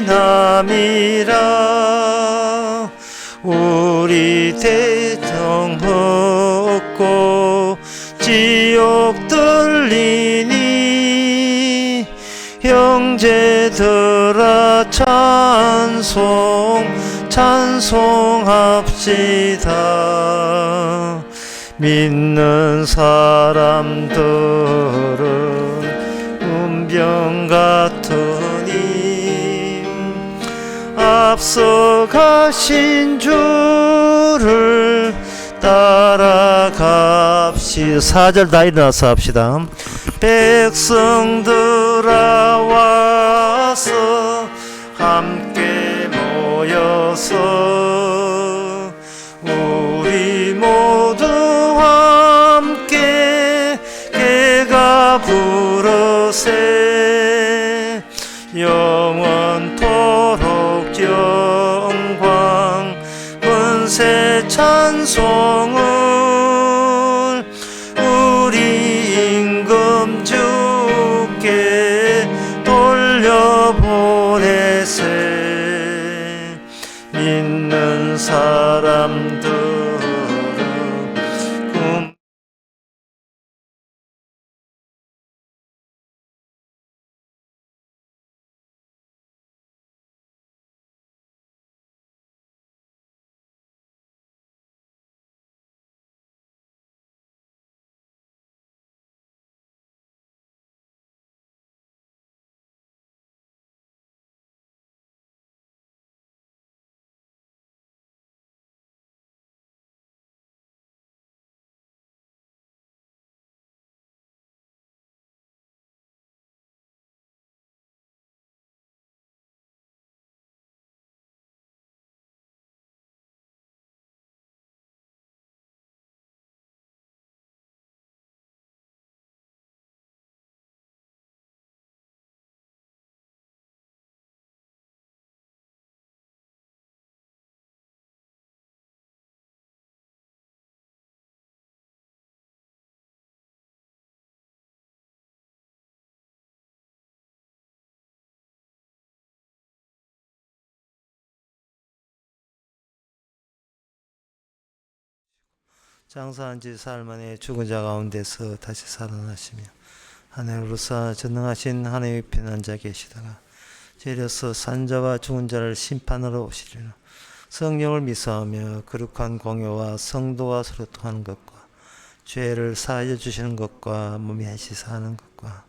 남이라 우리 대정 헛고 지옥 들리니 형제들아 찬송합시다. 믿는 사람들은 운병 같으니 앞서가신 주를 따라갑시다. 4절 다 일어나서 합시다. 백성들아 와서 함께 모여서 우리 모두 함께 개가 부르세 영원토록 영광 권세 찬송을 우리 임금 주께 돌려보내세. 믿는 사람들은 장사한 지 사흘 만에 죽은 자 가운데서 다시 살아나시며 하늘로서 전능하신 하나님의 편한 자 계시다가 재려서 산자와 죽은 자를 심판하러 오시리라. 성령을 미사하며 거룩한 공예와 성도와 소통하는 것과 죄를 사하여 주시는 것과 몸이 한시 사는 것과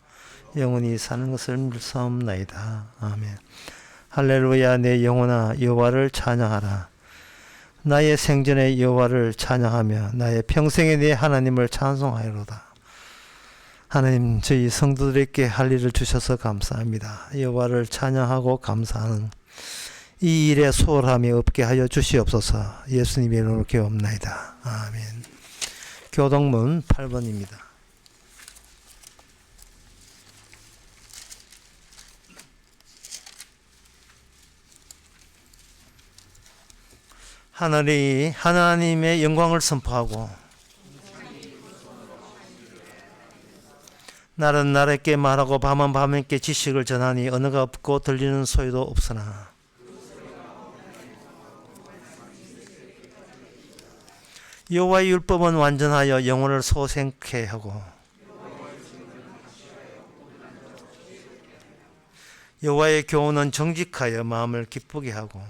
영원히 사는 것을 물사옵나이다. 아멘. 할렐루야. 내 영혼아 여호와를 찬양하라. 나의 생전에 여호와를 찬양하며 나의 평생에 내 하나님을 찬송하리로다. 하나님, 저희 성도들에게 할 일을 주셔서 감사합니다. 여호와를 찬양하고 감사하는 이 일에 소홀함이 없게 하여 주시옵소서. 예수님의 이름으로 기도합나이다. 아멘. 교동문 8번입니다. 하늘이 하나님의 영광을 선포하고 날은 날에게 말하고 밤은 밤에게 지식을 전하니 언어가 없고 들리는 소리도 없으나 여호와의 율법은 완전하여 영혼을 소생케 하고 여호와의 교훈은 정직하여 마음을 기쁘게 하고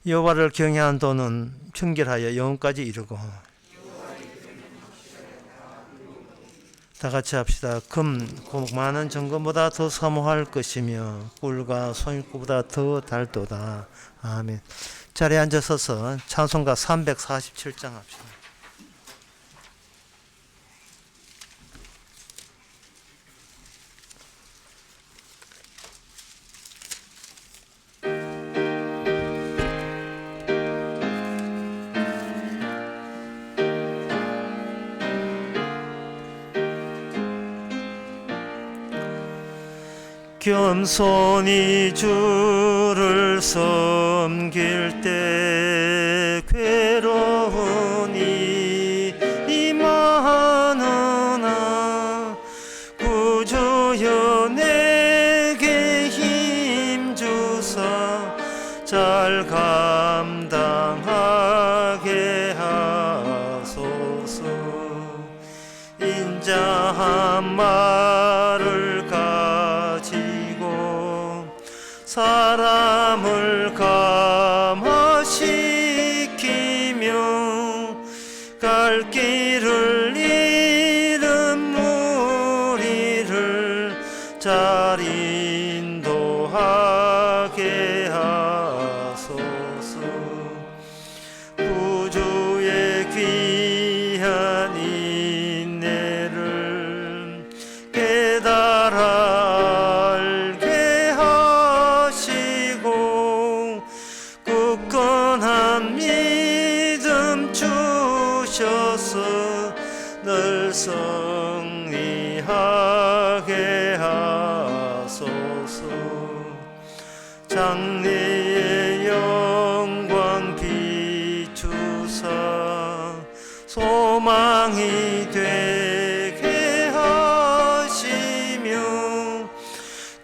여호와를 경외하는 도는 청결하여 영혼까지 이르고. 다 같이 합시다. 금, 많은 정금보다 더 사모할 것이며 꿀과 송이꿀보다 더 달도다. 아멘. 자리에 앉아서서 찬송가 347장 합시다. 겸손히 주를 섬길 때 괴로운 일이 많으나 구주여 내게 힘 주사 잘 감당하게 하소서. 인자한 말을 가지고 사람을 감화시키며 갈 길을 잃은 무리를 잘 인도하게 하소서. 구주의 귀한 인내를 깨달아 알게 하시고 굳건한 믿음 주셔서 늘 승리하게 하소서. 장래의 영광 비추사 소망이 되게 하시며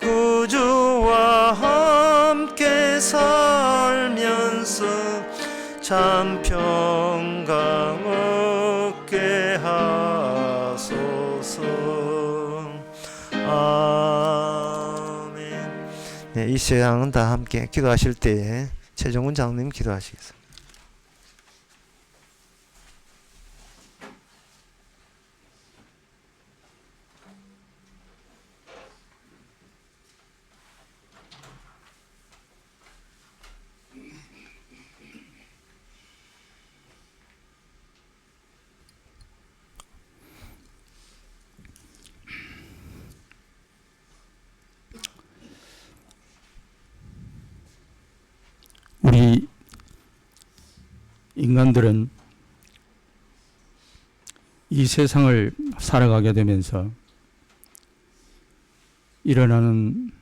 구주와 함께 살면서 참 평강 얻게 하소서. 아멘. 네, 이 시간은 다 함께 기도하실 때에 최종훈 장로님 기도하시겠습니다. 우리 인간들은 이 세상을 살아가게 되면서 일어나는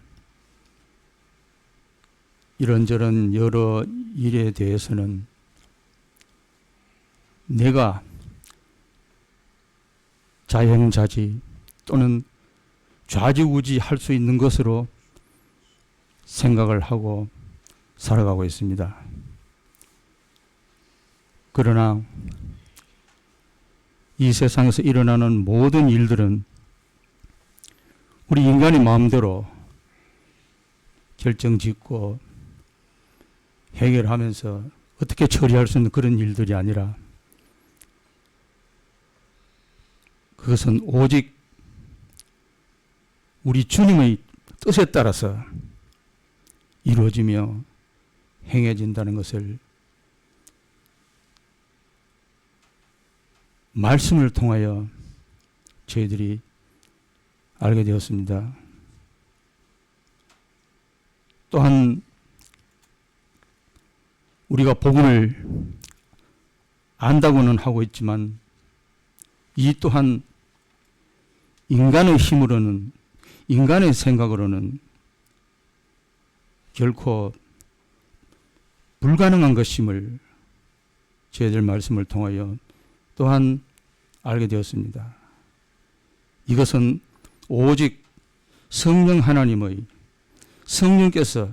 이런저런 여러 일에 대해서는 내가 자행자지 또는 좌지우지 할 수 있는 것으로 생각을 하고 살아가고 있습니다. 그러나 이 세상에서 일어나는 모든 일들은 우리 인간의 마음대로 결정짓고 해결하면서 어떻게 처리할 수 있는 그런 일들이 아니라 그것은 오직 우리 주님의 뜻에 따라서 이루어지며 행해진다는 것을 말씀을 통하여 저희들이 알게 되었습니다. 또한 우리가 복음을 안다고는 하고 있지만 이 또한 인간의 힘으로는, 인간의 생각으로는 결코 불가능한 것임을 저희들 말씀을 통하여 또한 알게 되었습니다. 이것은 오직 성령 하나님의, 성령께서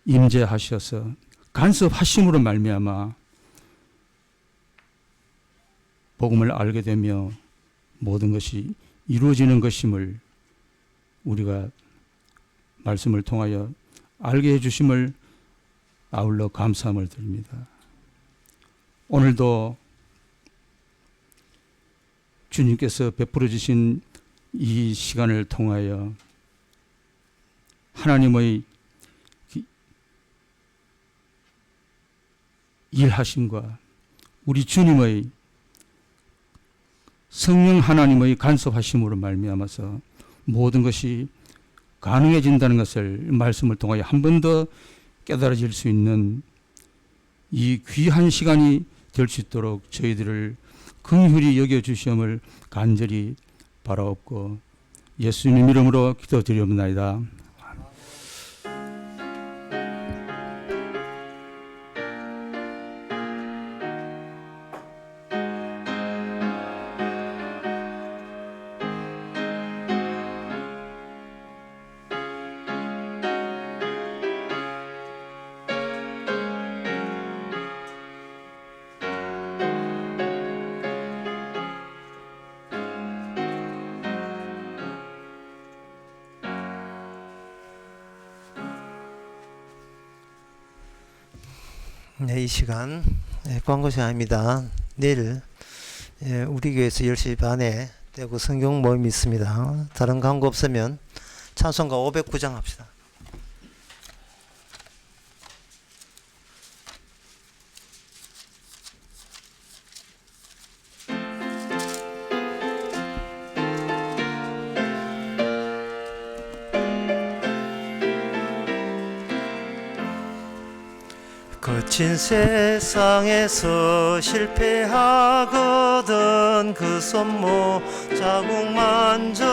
임재하셔서 간섭하심으로 말미암아 복음을 알게 되며 모든 것이 이루어지는 것임을 우리가 말씀을 통하여 알게 해주심을 아울러 감사함을 드립니다. 오늘도 주님께서 베풀어 주신 이 시간을 통하여 하나님의 일하심과 우리 주님의 성령 하나님의 간섭하심으로 말미암아서 모든 것이 가능해진다는 것을 말씀을 통하여 한 번 더 깨달아질 수 있는 이 귀한 시간이 될 수 있도록 저희들을 긍휼히 여겨주시음을 간절히 바라옵고 예수님 이름으로 기도드리옵나이다. 네, 이 시간 광고 시간입니다. 내일 우리 교회에서 10시 반에 대구 성경 모임이 있습니다. 다른 광고 없으면 찬송가 509장 합시다. 거친 세상에서 실패하거든 그 손목 자국 만져라.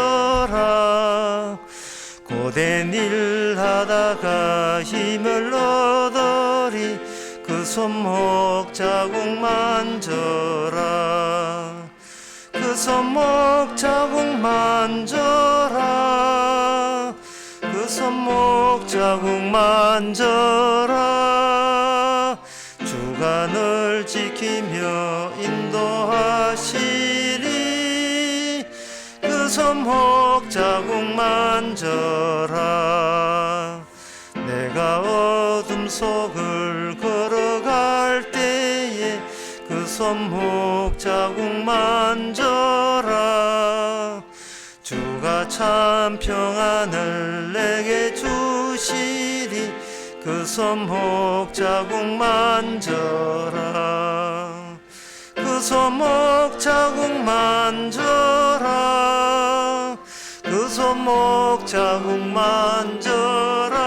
고된 일 하다가 힘을 얻으리 그 손목 자국 만져라. 그 손목 자국 만져라. 그 손목 자국 만져라. 주가 널 지키며 인도하시리. 그 손목 자국 만져라. 내가 어둠 속을 걸어갈 때에 그 손목 자국 만져라. 주가 참 평안을 내게 주시리. 그 손목 자국 만져라. 그 손목 자국 만져라. 그 손목 자국 만져라.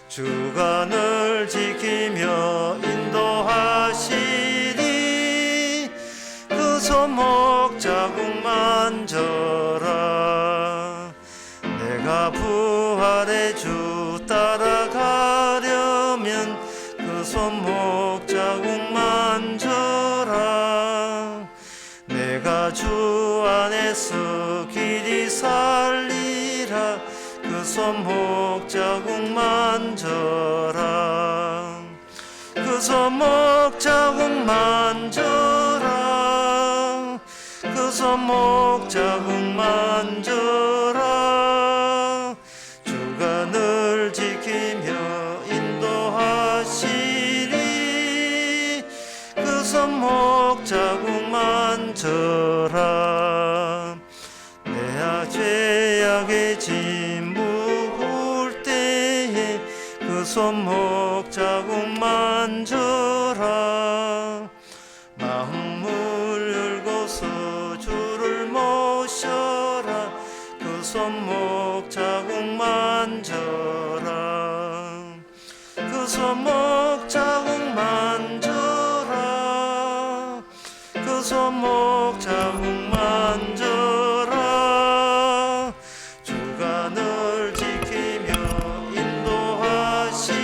주가 널 지키며 인도하시리. 그 손목 자국 만져라. 내가 부활의 주 따라가려면 그 손목 자국 만져라. 내가 주 안에서 길이 살리라. 그 손목 자국 만져라. 그 손목 자국 만져라. 그 손목 자국 만져라. 주가 널 지키며 인도하시리. 그 손목 자국 만져라. 내 죄악의 짐 무거울 때에 그 손목 자국 만져라. 마음을 열고서 주를 모셔라. 그 손목 자국 만져라. 그 손목 자국 만져라. 그 손목 자국 만져라. 주가 널 지키며 인도하시리.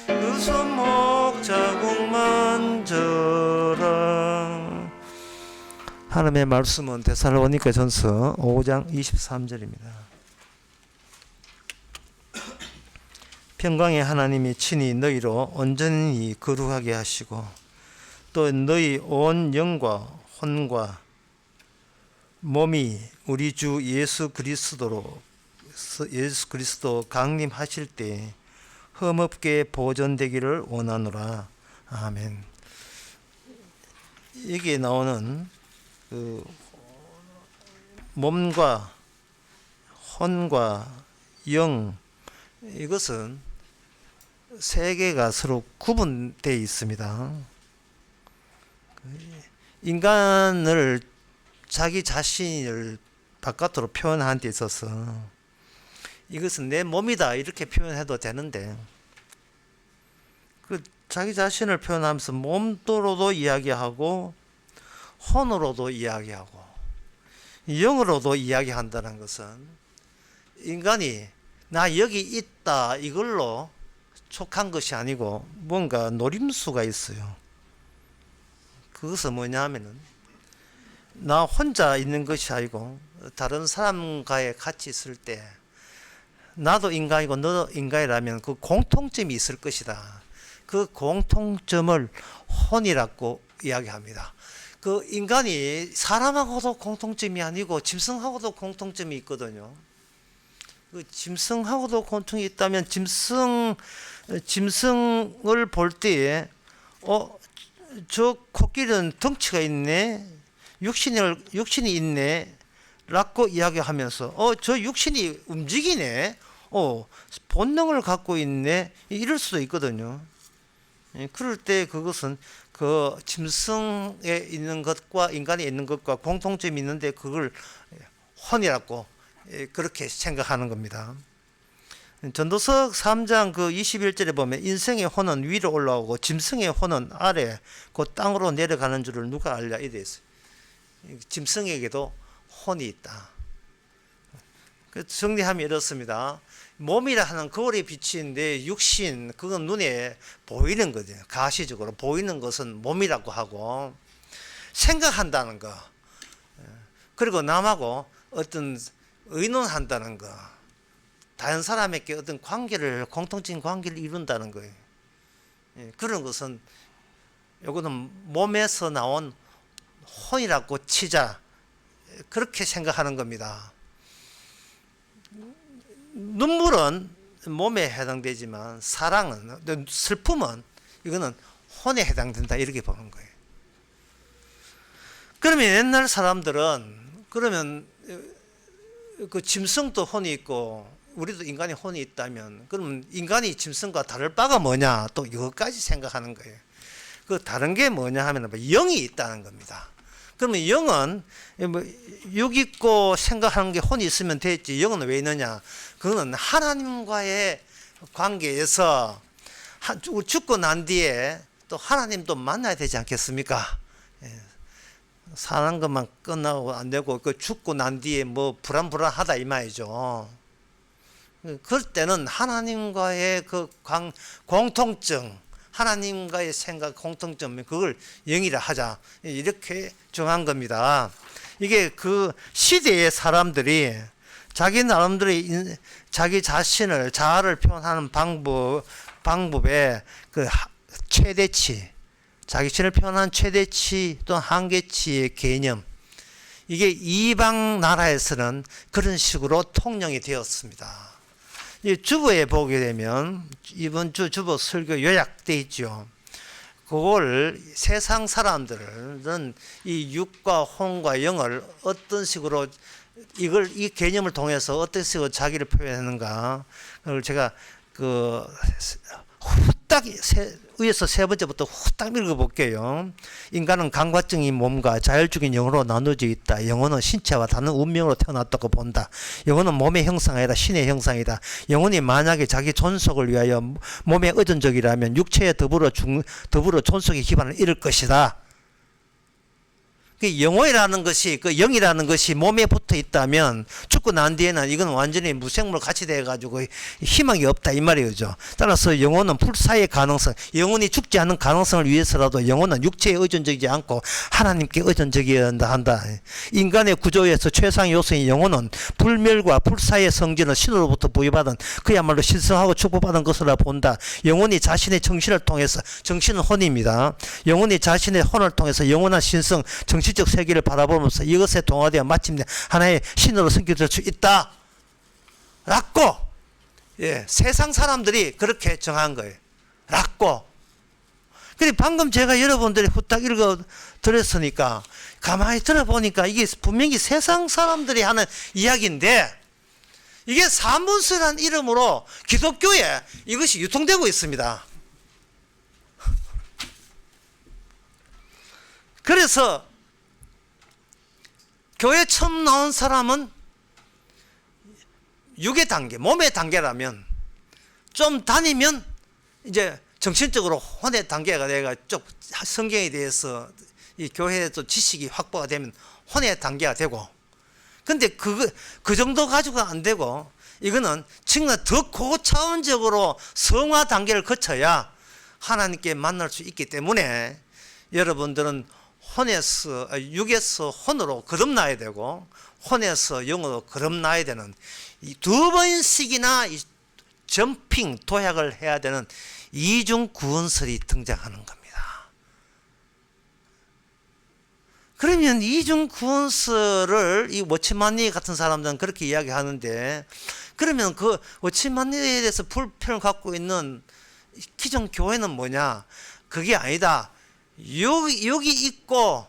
그 손목 자국 만져라. 하나님의 말씀은 데살로니가전서 5장 23절입니다. 평강의 하나님이 친히 너희로 온전히 거룩하게 하시고 또 너희 온 영과 혼과 몸이 우리 주 예수 그리스도 강림하실 때 흠없게 보존되기를 원하노라. 아멘. 여기에 나오는 그 몸과 혼과 영, 이것은 세 개가 서로 구분되어 있습니다. 인간을 자기 자신을 바깥으로 표현하는 데 있어서 이것은 내 몸이다 이렇게 표현해도 되는데, 그 자기 자신을 표현하면서 몸도로도 이야기하고 혼으로도 이야기하고 영으로도 이야기한다는 것은 인간이 나 여기 있다 이걸로 촉한 것이 아니고 뭔가 노림수가 있어요. 그것은 뭐냐면은 나 혼자 있는 것이 아니고 다른 사람과의 같이 있을 때 나도 인간이고 너도 인간이라면 그 공통점이 있을 것이다. 그 공통점을 혼이라고 이야기합니다. 그 인간이 사람하고도 공통점이 아니고 짐승하고도 공통점이 있거든요. 그 짐승하고도 곤충이 있다면 짐승을 볼 때에 저 코끼리는 덩치가 있네, 육신이 있네 라고 이야기하면서 저 육신이 움직이네, 본능을 갖고 있네, 이럴 수도 있거든요. 그럴 때 그것은 그 짐승에 있는 것과 인간에 있는 것과 공통점이 있는데 그걸 혼이라고 그렇게 생각하는 겁니다. 전도서 3장 그 21절에 보면 인생의 혼은 위로 올라오고 짐승의 혼은 아래 그 땅으로 내려가는 줄을 누가 알랴 이래 있어요. 짐승에게도 혼이 있다. 정리하면 이렇습니다. 몸이라 하는 거울에 비치는데 육신, 그건 눈에 보이는 거죠. 가시적으로 보이는 것은 몸이라고 하고, 생각한다는 거, 그리고 남하고 어떤 의논한다는 거, 다른 사람에게 어떤 공통적인 관계를 이룬다는 거예요. 그런 것은 요거는 몸에서 나온 혼이라고 치자, 그렇게 생각하는 겁니다. 눈물은 몸에 해당되지만 사랑은, 슬픔은 이거는 혼에 해당된다, 이렇게 보는 거예요. 그러면 옛날 사람들은 그러면 그 짐승도 혼이 있고 우리도 인간이 혼이 있다면 그러면 인간이 짐승과 다를 바가 뭐냐, 또 이것까지 생각하는 거예요. 그 다른 게 뭐냐 하면 영이 있다는 겁니다. 그러면 영은 육 있고 생각하는 게 혼이 있으면 됐지, 영은 왜 있느냐? 그거는 하나님과의 관계에서 죽고 난 뒤에 또 하나님도 만나야 되지 않겠습니까? 사는 것만 끝나고 안 되고 그 죽고 난 뒤에 뭐 불안불안하다 이 말이죠. 그럴 때는 하나님과의 그 공통점, 하나님과의 생각 공통점, 그걸 영이라 하자, 이렇게 정한 겁니다. 이게 그 시대의 사람들이 자기 나름대로 자기 자신을, 자아를 표현하는 방법의 그 최대치, 자기 자신을 표현하는 최대치 또는 한계치의 개념, 이게 이방 나라에서는 그런 식으로 통용이 되었습니다. 이 주보에 보게 되면 이번 주 주보 설교 요약되어 있죠. 그걸 세상 사람들은 이 육과 혼과 영을 어떤 식으로 이 개념을 통해서 어떤 식으로 자기를 표현하는가, 그걸 제가 후딱 위에서 세 번째부터 후딱 읽어볼게요. 인간은 감각적인 몸과 자율적인 영으로 나누어져 있다. 영혼은 신체와 다른 운명으로 태어났다고 본다. 영혼은 몸의 형상이 아니라 신의 형상이다. 영혼이 만약에 자기 존속을 위하여 몸에 의존적이라면 육체에 더불어 존속의 기반을 잃을 것이다. 그 영혼이라는 것이, 그 영이라는 것이 몸에 붙어 있다면 죽고 난 뒤에는 이건 완전히 무생물 같이 돼가지고 희망이 없다 이 말이죠. 따라서 영혼은 불사의 가능성, 영혼이 죽지 않는 가능성을 위해서라도 영혼은 육체에 의존적이지 않고 하나님께 의존적이어야 한다. 인간의 구조에서 최상의 요소인 영혼은 불멸과 불사의 성질은 신으로부터 부여받은 그야말로 신성하고 축복받은 것으로 본다. 영혼이 자신의 정신을 통해서, 정신은 혼입니다. 영혼이 자신의 혼을 통해서 영원한 신성, 정신적 세계를 바라보면서 이것에 동화되어 마침내 하나의 신으로 성격될 수 있다 라고, 세상 사람들이 그렇게 정한 거예요. 라고. 근데 방금 제가 여러분들이 후딱 읽어 드렸으니까 가만히 들어보니까 이게 분명히 세상 사람들이 하는 이야기인데, 이게 사문서라는 이름으로 기독교에 이것이 유통되고 있습니다. 그래서 교회 처음 나온 사람은 육의 단계, 몸의 단계라면 좀 다니면 이제 정신적으로 혼의 단계가 돼가 쭉 성경에 대해서 이 교회에 또 지식이 확보가 되면 혼의 단계가 되고, 근데 그 정도 가지고는 안 되고, 이거는 정말 더 고차원적으로 성화 단계를 거쳐야 하나님께 만날 수 있기 때문에 여러분들은 육에서 혼으로 거듭나야 되고 혼에서 영으로 거듭나야 되는 이 두 번씩이나 점핑 도약을 해야 되는 이중 구원설이 등장하는 겁니다. 그러면 이중 구원설을 이 워치만니 같은 사람들은 그렇게 이야기하는데, 그러면 그 워치만니에 대해서 불편을 갖고 있는 기존 교회는 뭐냐? 그게 아니다. 여기 있고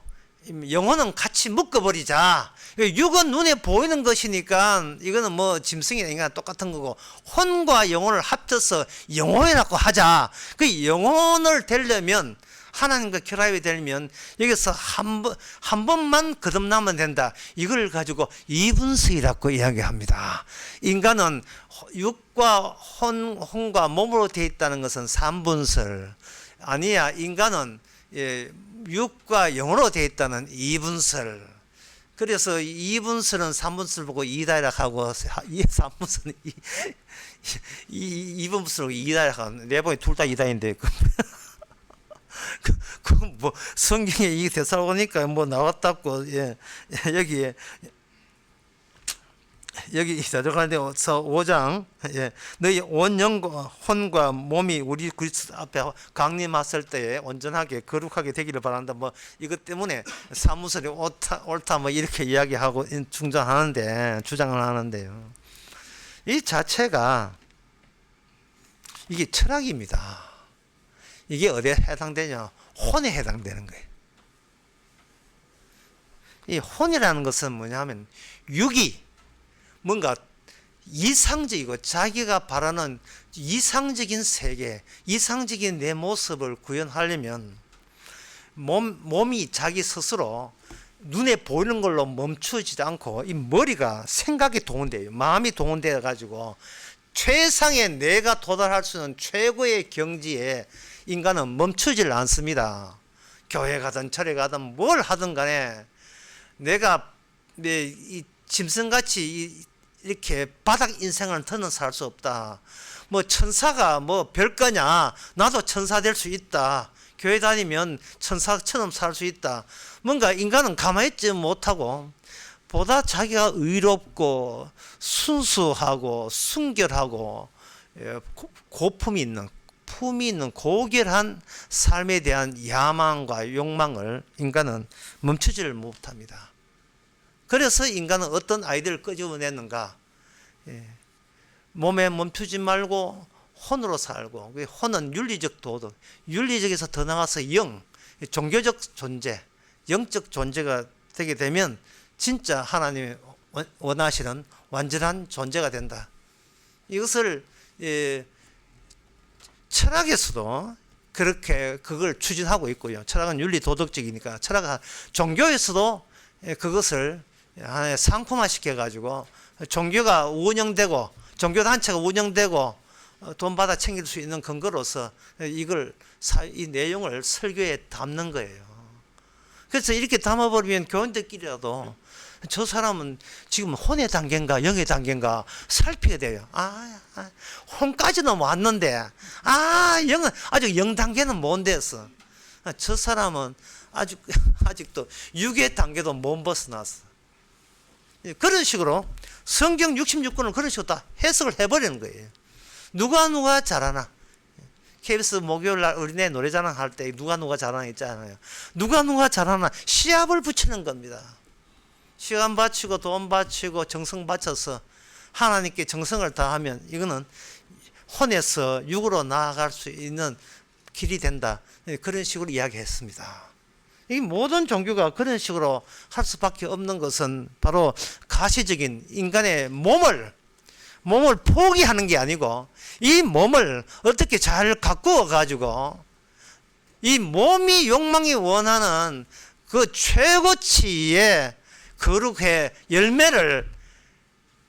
영혼은 같이 묶어버리자. 육은 눈에 보이는 것이니까 이거는 뭐 짐승이나 인간 똑같은 거고, 혼과 영혼을 합쳐서 영혼이라고 하자. 그 영혼을 되려면, 하나님과 결합이 되면 여기서 한 번만 거듭나면 된다. 이걸 가지고 이분석이라고 이야기합니다. 인간은 육과 혼과 몸으로 되어 있다는 것은 삼분설. 아니야, 인간은 육과 영으로 되어 있다는 이분설. 그래서 이분설은 삼분설 보고 이다이라 하고, 삼분설은 이분설을 이다이라 하고, 내 보기 둘 다 이다인데 뭐 성경에 이 대사 보니까 뭐 나왔다고. 여기 들어가는데서 5장, 너희 온 영과 혼과 몸이 우리 그리스도 앞에 강림했을 때에 온전하게 거룩하게 되기를 바란다. 뭐 이것 때문에 사무설이 옳다 뭐 이렇게 이야기하고 주장을 하는데요. 이 자체가 이게 철학입니다. 이게 어디에 해당되냐? 혼에 해당되는 거예요. 이 혼이라는 것은 뭐냐면, 육이 뭔가 이상적이고 자기가 바라는 이상적인 세계, 이상적인 내 모습을 구현하려면 몸이 자기 스스로 눈에 보이는 걸로 멈추지 않고 이 머리가 생각이 동원돼요. 마음이 동원되어 가지고 최상의 내가 도달할 수 있는 최고의 경지에 인간은 멈추질 않습니다. 교회 가든 절에 가든 뭘 하든 간에 내가 이 짐승같이 이렇게 바닥 인생을 더는 살 수 없다. 뭐 천사가 뭐 별거냐? 나도 천사 될 수 있다. 교회 다니면 천사처럼 살 수 있다. 뭔가 인간은 가만히 있지 못하고 보다 자기가 의롭고 순수하고 순결하고 고품이 있는, 품이 있는 고결한 삶에 대한 야망과 욕망을 인간은 멈추지를 못합니다. 그래서 인간은 어떤 아이디어를 끄집어냈는가? 몸에 멈추지 말고 혼으로 살고, 혼은 윤리적 도덕, 윤리적에서 더 나가서 종교적 존재, 영적 존재가 되게 되면 진짜 하나님이 원하시는 완전한 존재가 된다. 이것을 철학에서도 그렇게 그걸 추진하고 있고요. 철학은 윤리 도덕적이니까 종교에서도 그것을 하나의 상품화 시켜가지고 종교가 운영되고 종교단체가 운영되고 돈 받아 챙길 수 있는 근거로서 이 내용을 설교에 담는 거예요. 그래서 이렇게 담아버리면 교인들끼리라도 저 사람은 지금 혼의 단계인가 영의 단계인가 살피게 돼요. 혼까지는 왔는데 영은 아직 영 단계는 못 됐어. 저 사람은 아직도 육의 단계도 못 벗어났어. 그런 식으로 성경 66권을 그런 식으로 다 해석을 해버리는 거예요. 누가 잘하나? KBS 목요일날 어린애 노래자랑 할 때 누가 잘하나 있잖아요. 누가 잘하나 시합을 붙이는 겁니다. 시간 바치고 돈 바치고 정성 바쳐서 하나님께 정성을 다하면 이거는 혼에서 육으로 나아갈 수 있는 길이 된다. 그런 식으로 이야기했습니다. 이 모든 종교가 그런 식으로 할 수밖에 없는 것은 바로 가시적인 인간의 몸을 포기하는 게 아니고 이 몸을 어떻게 잘 가꾸어 가지고 이 몸이 욕망이 원하는 그 최고치의 거룩의 열매를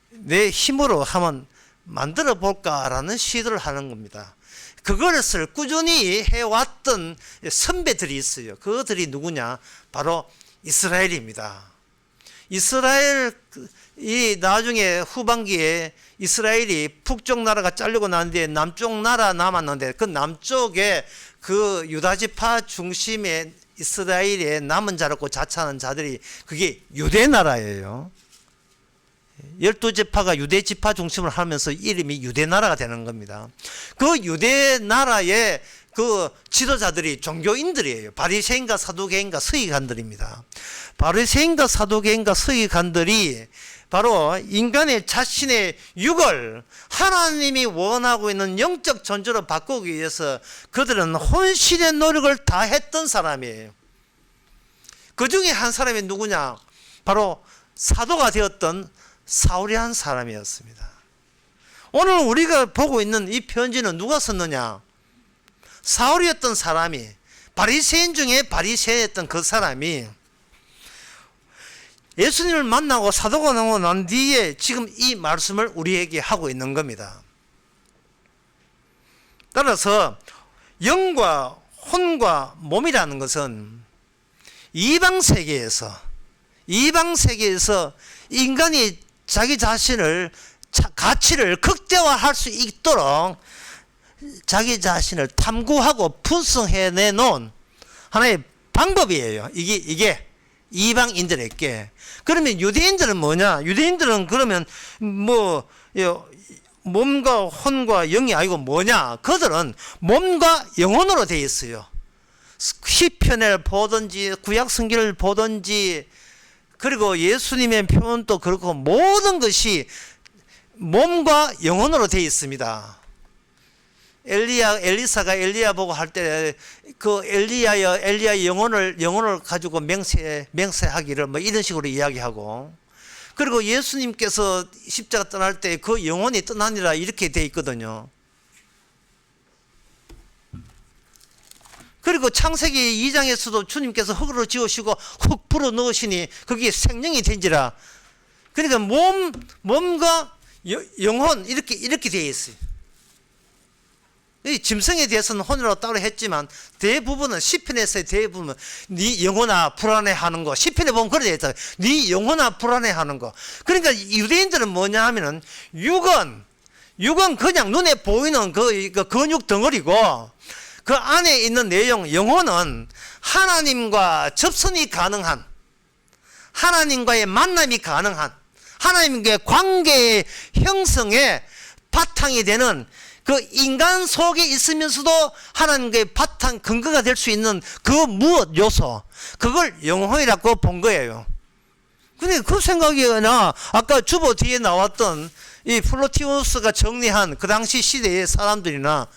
내 힘으로 한번 만들어 볼까라는 시도를 하는 겁니다. 그것을 꾸준히 해왔던 선배들이 있어요. 그들이 누구냐? 바로 이스라엘입니다. 이스라엘이 나중에 후반기에 이스라엘이 북쪽 나라가 잘리고 난 뒤에 남쪽 나라 남았는데 그 남쪽에 그 유다지파 중심의 이스라엘의 남은 자라고 자처하는 자들이 그게 유대 나라예요. 12지파가 유대 지파 중심을 하면서 이름이 유대나라가 되는 겁니다. 그 유대나라의 그 지도자들이 종교인들이에요. 바리새인과 사두개인과 서기관들입니다. 바리새인과 사두개인과 서기관들이 바로 인간의 자신의 육을 하나님이 원하고 있는 영적 존재로 바꾸기 위해서 그들은 혼신의 노력을 다했던 사람이에요. 그 중에 한 사람이 누구냐? 바로 사도가 되었던 사울이라는 사람이었습니다. 오늘 우리가 보고 있는 이 편지는 누가 썼느냐? 사울이었던 사람이, 바리새인 중에 바리새인이었던 그 사람이 예수님을 만나고 사도가 나고 난 뒤에 지금 이 말씀을 우리에게 하고 있는 겁니다. 따라서 영과 혼과 몸이라는 것은 이방 세계에서 인간이 자기 자신을 가치를 극대화할 수 있도록 자기 자신을 탐구하고 분석해내 놓은 하나의 방법이에요. 이게 이방인들에게. 그러면 유대인들은 뭐냐? 유대인들은 그러면 뭐 몸과 혼과 영이 아니고 뭐냐? 그들은 몸과 영혼으로 되어 있어요. 시편을 보든지 구약 성경을 보든지 그리고 예수님의 표현도 그렇고 모든 것이 몸과 영혼으로 되어 있습니다. 엘리사가 엘리야 보고 할 때 그 엘리야의 영혼을 가지고 맹세하기를 뭐 이런 식으로 이야기하고, 그리고 예수님께서 십자가 떠날 때 그 영혼이 떠나니라 이렇게 돼 있거든요. 그리고 창세기 2장에서도 주님께서 흙으로 지으시고 흙 불어 넣으시니 거기에 생명이 된지라. 그러니까 몸과 영혼 이렇게 되어 있어요. 이 짐승에 대해서는 혼이라고 따로 했지만 대부분은 시편에서의 대부분은 네 영혼아 불안해하는 거, 시편에 보면 그래 있잖아요. 네 영혼아 불안해하는 거. 그러니까 유대인들은 뭐냐 하면은 육은 그냥 눈에 보이는 그 근육 덩어리고 그 안에 있는 내용, 영혼은 하나님과 접선이 가능한, 하나님과의 만남이 가능한, 하나님과의 관계의 형성에 바탕이 되는 그 인간 속에 있으면서도 하나님과의 바탕 근거가 될 수 있는 그 무엇 요소, 그걸 영혼이라고 본 거예요. 근데 그 생각이 나 아까 주보 뒤에 나왔던 이 플로티우스가 정리한 그 당시 시대의 사람들이나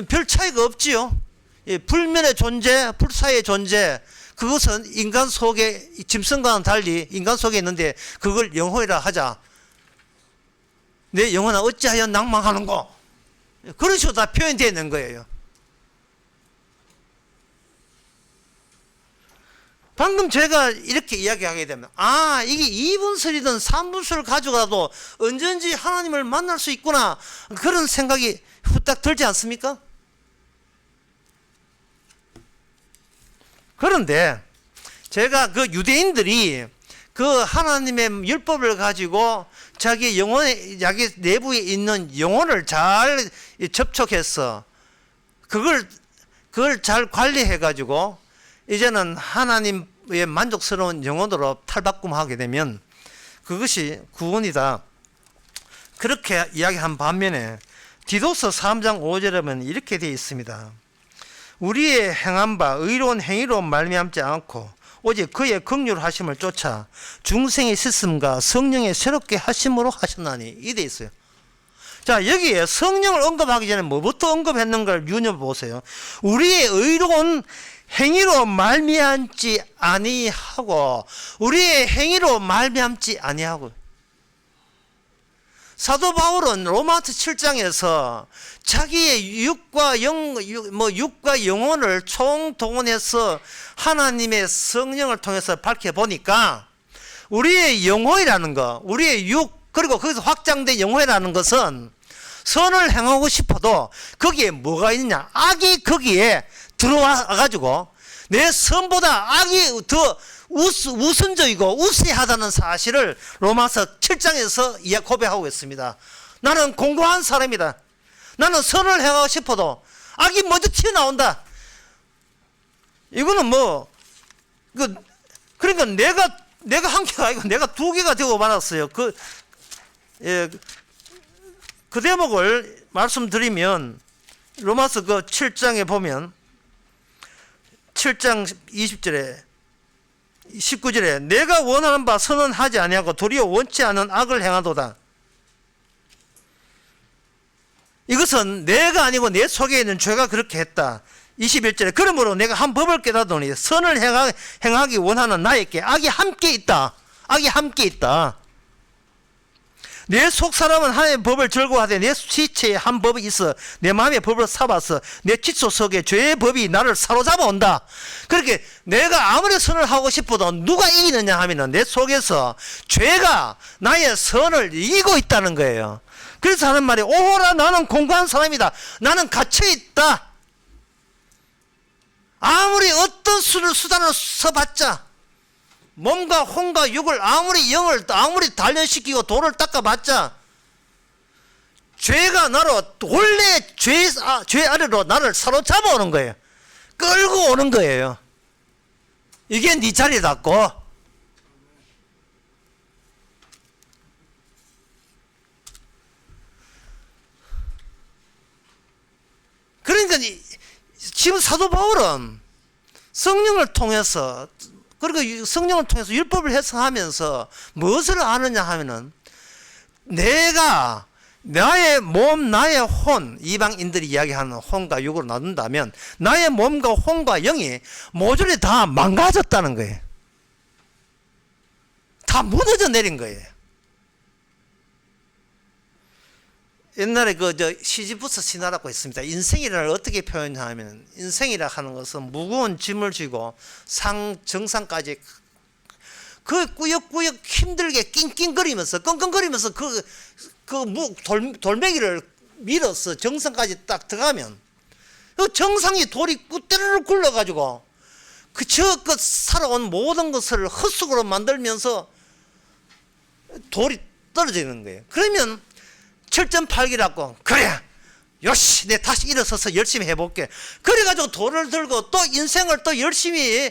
별 차이가 없지요. 불면의 존재, 불사의 존재, 그것은 인간 속에, 짐승과는 달리 인간 속에 있는데 그걸 영혼이라 하자. 내 영혼아 어찌하여 낭망하는고? 그런 식으로 다 표현되어 있는 거예요. 방금 제가 이렇게 이야기하게 되면 이게 2분설이든 3분설을 가져가도 언제든지 하나님을 만날 수 있구나, 그런 생각이 후딱 들지 않습니까? 그런데 제가 그 유대인들이 그 하나님의 율법을 가지고 자기 영혼의, 자기 내부에 있는 영혼을 잘 접촉해서 그걸 잘 관리해 가지고 이제는 하나님의 만족스러운 영혼으로 탈바꿈하게 되면 그것이 구원이다, 그렇게 이야기한 반면에 디도서 3장 5절에 보면 이렇게 되어 있습니다. 우리의 행한 바 의로운 행위로 말미암지 않고 오직 그의 긍휼하심을 쫓아 중생의 씻음과 성령의 새롭게 하심으로 하셨나니, 이 돼 있어요. 자, 여기에 성령을 언급하기 전에 뭐부터 언급했는가를 유념해 보세요. 우리의 의로운 행위로 말미암지 아니하고, 우리의 행위로 말미암지 아니하고. 사도 바울은 로마서 7장에서 자기의 육과 영혼을 총동원해서 하나님의 성령을 통해서 밝혀보니까 우리의 영혼이라는 거, 우리의 육, 그리고 거기서 확장된 영혼이라는 것은 선을 행하고 싶어도 거기에 뭐가 있느냐? 악이 거기에 들어와가지고 내 선보다 악이 더 우선적이고 우세하다는 사실을 로마서 7장에서 고백하고 있습니다. 나는 공고한 사람이다. 나는 선을 행하고 싶어도 악이 먼저 튀어나온다. 이거는 그러니까 내가 내가 한 개가 아니고 내가 두 개가 되고 말았어요. 그 대목을 말씀드리면 로마서 그 7장에 보면 7장 20절에 19절에 내가 원하는 바 선언하지 아니하고 도리어 원치 않은 악을 행하도다. 이것은 내가 아니고 내 속에 있는 죄가 그렇게 했다. 21절에 그러므로 내가 한 법을 깨닫더니 선을 행하기 원하는 나에게 악이 함께 있다. 악이 함께 있다. 내 속 사람은 하나님의 법을 즐거워하되 내 지체에 한 법이 있어 내 마음의 법을 삼아서 내 지초 속에 죄의 법이 나를 사로잡아 온다. 그렇게 내가 아무리 선을 하고 싶어도 누가 이기느냐 하면은 내 속에서 죄가 나의 선을 이기고 있다는 거예요. 그래서 하는 말이 오호라 나는 공고한 사람이다. 나는 갇혀있다. 아무리 어떤 수단을 써봤자 몸과 혼과 육을 영을 아무리 단련시키고 돌을 닦아봤자 죄가 나로 원래 죄 아래로 나를 사로잡아 오는 거예요. 끌고 오는 거예요. 이게 네 자리다고. 그러니까 지금 사도 바울은 성령을 통해서 그리고 성령을 통해서 율법을 해석하면서 무엇을 아느냐 하면은 내가 나의 몸, 나의 혼, 이방인들이 이야기하는 혼과 육으로 나눈다면 나의 몸과 혼과 영이 모조리 다 망가졌다는 거예요. 다 무너져 내린 거예요. 옛날에 시지부스 신화라고 있습니다. 인생이라를 어떻게 표현하면 인생이라 하는 것은 무거운 짐을 쥐고 정상까지 그 꾸역꾸역 힘들게 낑낑거리면서 끙끙거리면서 돌멩이를 밀어서 정상까지 딱 들어가면 그 정상이 돌이 꾸때르르 굴러가지고 저 살아온 모든 것을 헛수고로 만들면서 돌이 떨어지는 거예요. 그러면 7.8기라고 그래 요시 내 다시 일어서서 열심히 해볼게. 그래가지고 돌을 들고 또 인생을 또 열심히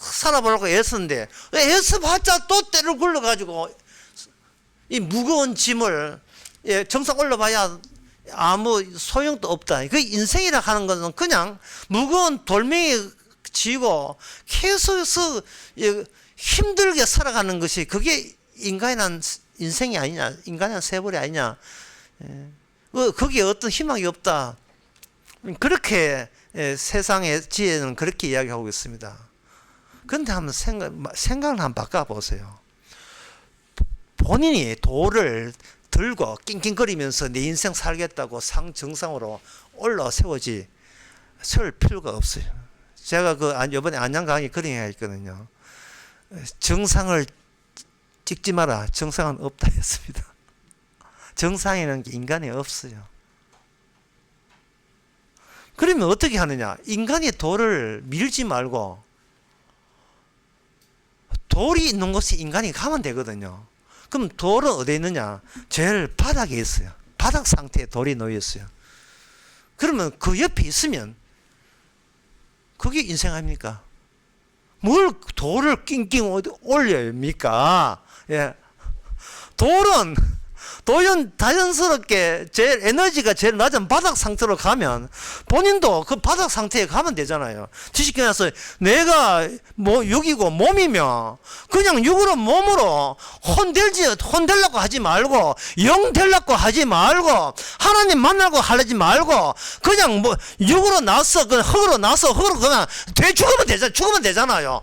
살아보려고 애쓰는데 애써봤자 또 때를 굴러가지고 이 무거운 짐을 정상 올라봐야 아무 소용도 없다. 그 인생이라 하는 것은 그냥 무거운 돌멩이 쥐고 계속해서 힘들게 살아가는 것이 그게 인간이란 인생이 아니냐, 인간의 세벌이 아니냐, 거기에 어떤 희망이 없다. 그렇게 세상의 지혜는 그렇게 이야기하고 있습니다. 그런데 한번 생각을 한번 바꿔보세요. 본인이 돌을 들고 낑낑거리면서 내 인생 살겠다고 정상으로 올라 세울 필요가 없어요. 제가 이번에 안양 강의 그런 얘기가 있거든요. 정상을 찍지 마라. 정상은 없다 했습니다. 정상이라는 게 인간이 없어요. 그러면 어떻게 하느냐? 인간이 돌을 밀지 말고 돌이 있는 곳에 인간이 가면 되거든요. 그럼 돌은 어디에 있느냐? 제일 바닥에 있어요. 바닥 상태에 돌이 놓여 있어요. 그러면 그 옆에 있으면 그게 인생 아닙니까? 뭘 돌을 낑낑 올려입니까? 돌은 자연스럽게 제일 에너지가 제일 낮은 바닥 상태로 가면 본인도 그 바닥 상태에 가면 되잖아요. 지식해서 내가 육이고 몸이며 그냥 육으로 몸으로 혼되려고 하지 말고 영 되려고 하지 말고 하나님 만나고 하지 말고 그냥 육으로 나서 흙으로 나서 흙으로 그냥 죽으면 되잖아요.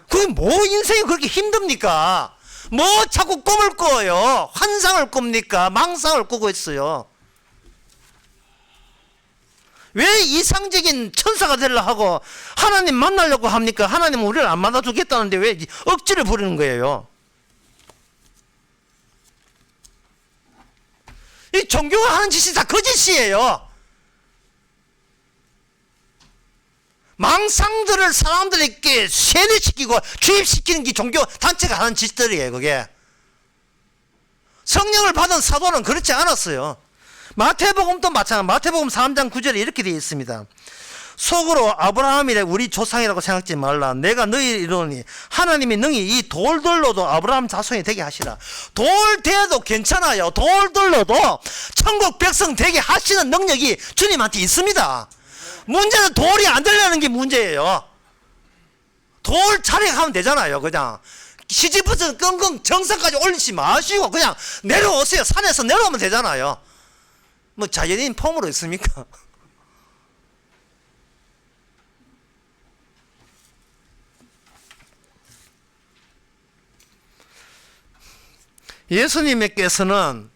그게 인생이 그렇게 힘듭니까? 자꾸 꿈을 꿔요? 환상을 꿉니까? 망상을 꾸고 있어요. 왜 이상적인 천사가 되려고 하고 하나님 만나려고 합니까? 하나님은 우리를 안 만나주겠다는데 왜 억지를 부리는 거예요? 이 종교가 하는 짓이 다 거짓이에요. 망상들을 사람들에게 세뇌시키고 주입시키는 게 종교 단체가 하는 짓들이에요. 그게 성령을 받은 사도는 그렇지 않았어요. 마태복음도 마찬가지. 마태복음 3장 9절에 이렇게 되어 있습니다. 속으로 아브라함이래 우리 조상이라고 생각지 말라. 내가 너희를 이루니 하나님이 능히 이 돌들로도 아브라함 자손이 되게 하시라. 돌 대도 괜찮아요. 돌들로도 천국 백성 되게 하시는 능력이 주님한테 있습니다. 문제는 돌이 안 되려는 게 문제예요. 돌 자력하면 되잖아요. 그냥 시집부터 끙끙 정상까지 올리지 마시고 그냥 내려오세요. 산에서 내려오면 되잖아요. 뭐 자연인 폼으로 있습니까? 예수님께서는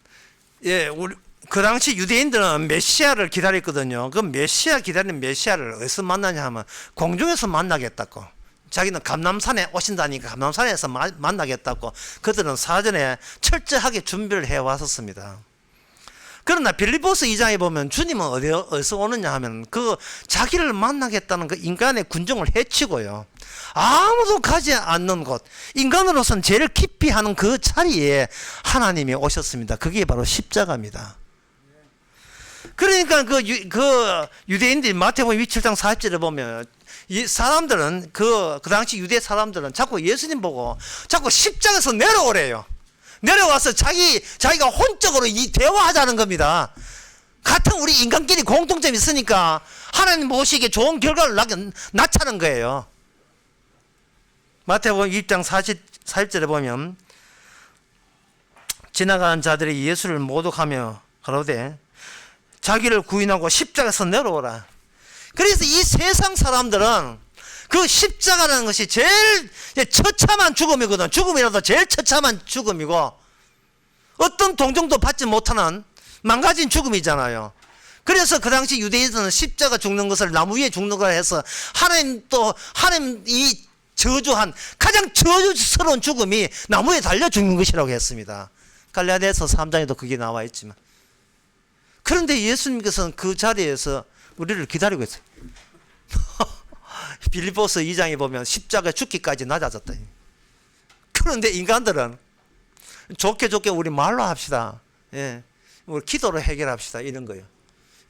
우리 그 당시 유대인들은 메시아를 기다렸거든요. 그 메시아 기다리는 메시아를 어디서 만나냐 하면 공중에서 만나겠다고. 자기는 감람산에 오신다니까 감람산에서 만나겠다고 그들은 사전에 철저하게 준비를 해 왔었습니다. 그러나 빌립보서 2장에 보면 주님은 어디서 오느냐 하면 그 자기를 만나겠다는 그 인간의 군중을 해치고요. 아무도 가지 않는 곳, 인간으로서는 제일 깊이 하는 그 자리에 하나님이 오셨습니다. 그게 바로 십자가입니다. 그러니까 그 유대인들이 마태복음 7장 40절에 보면 이 사람들은 그 당시 유대 사람들은 자꾸 예수님 보고 자꾸 십자가에서 내려오래요. 내려와서 자기가 혼적으로 이 대화하자는 겁니다. 같은 우리 인간끼리 공통점이 있으니까 하나님 모시기에 좋은 결과를 낳자는 거예요. 마태복음 2장 40절에 보면 지나가는 자들이 예수를 모독하며 가로되 자기를 구인하고 십자가에서 내려오라. 그래서 이 세상 사람들은 그 십자가라는 것이 제일 처참한 죽음이거든. 죽음이라도 제일 처참한 죽음이고 어떤 동정도 받지 못하는 망가진 죽음이잖아요. 그래서 그 당시 유대인들은 십자가 죽는 것을 나무 위에 죽는 걸 해서 하나님이 저주한 가장 저주스러운 죽음이 나무에 달려 죽는 것이라고 했습니다. 갈라디아서 3장에도 그게 나와 있지만 그런데 예수님께서는 그 자리에서 우리를 기다리고 있어요. 빌립보서 2장에 보면 십자가에 죽기까지 낮아졌다. 그런데 인간들은 좋게 우리 말로 합시다. 예, 우리 기도로 해결합시다. 이런 거예요.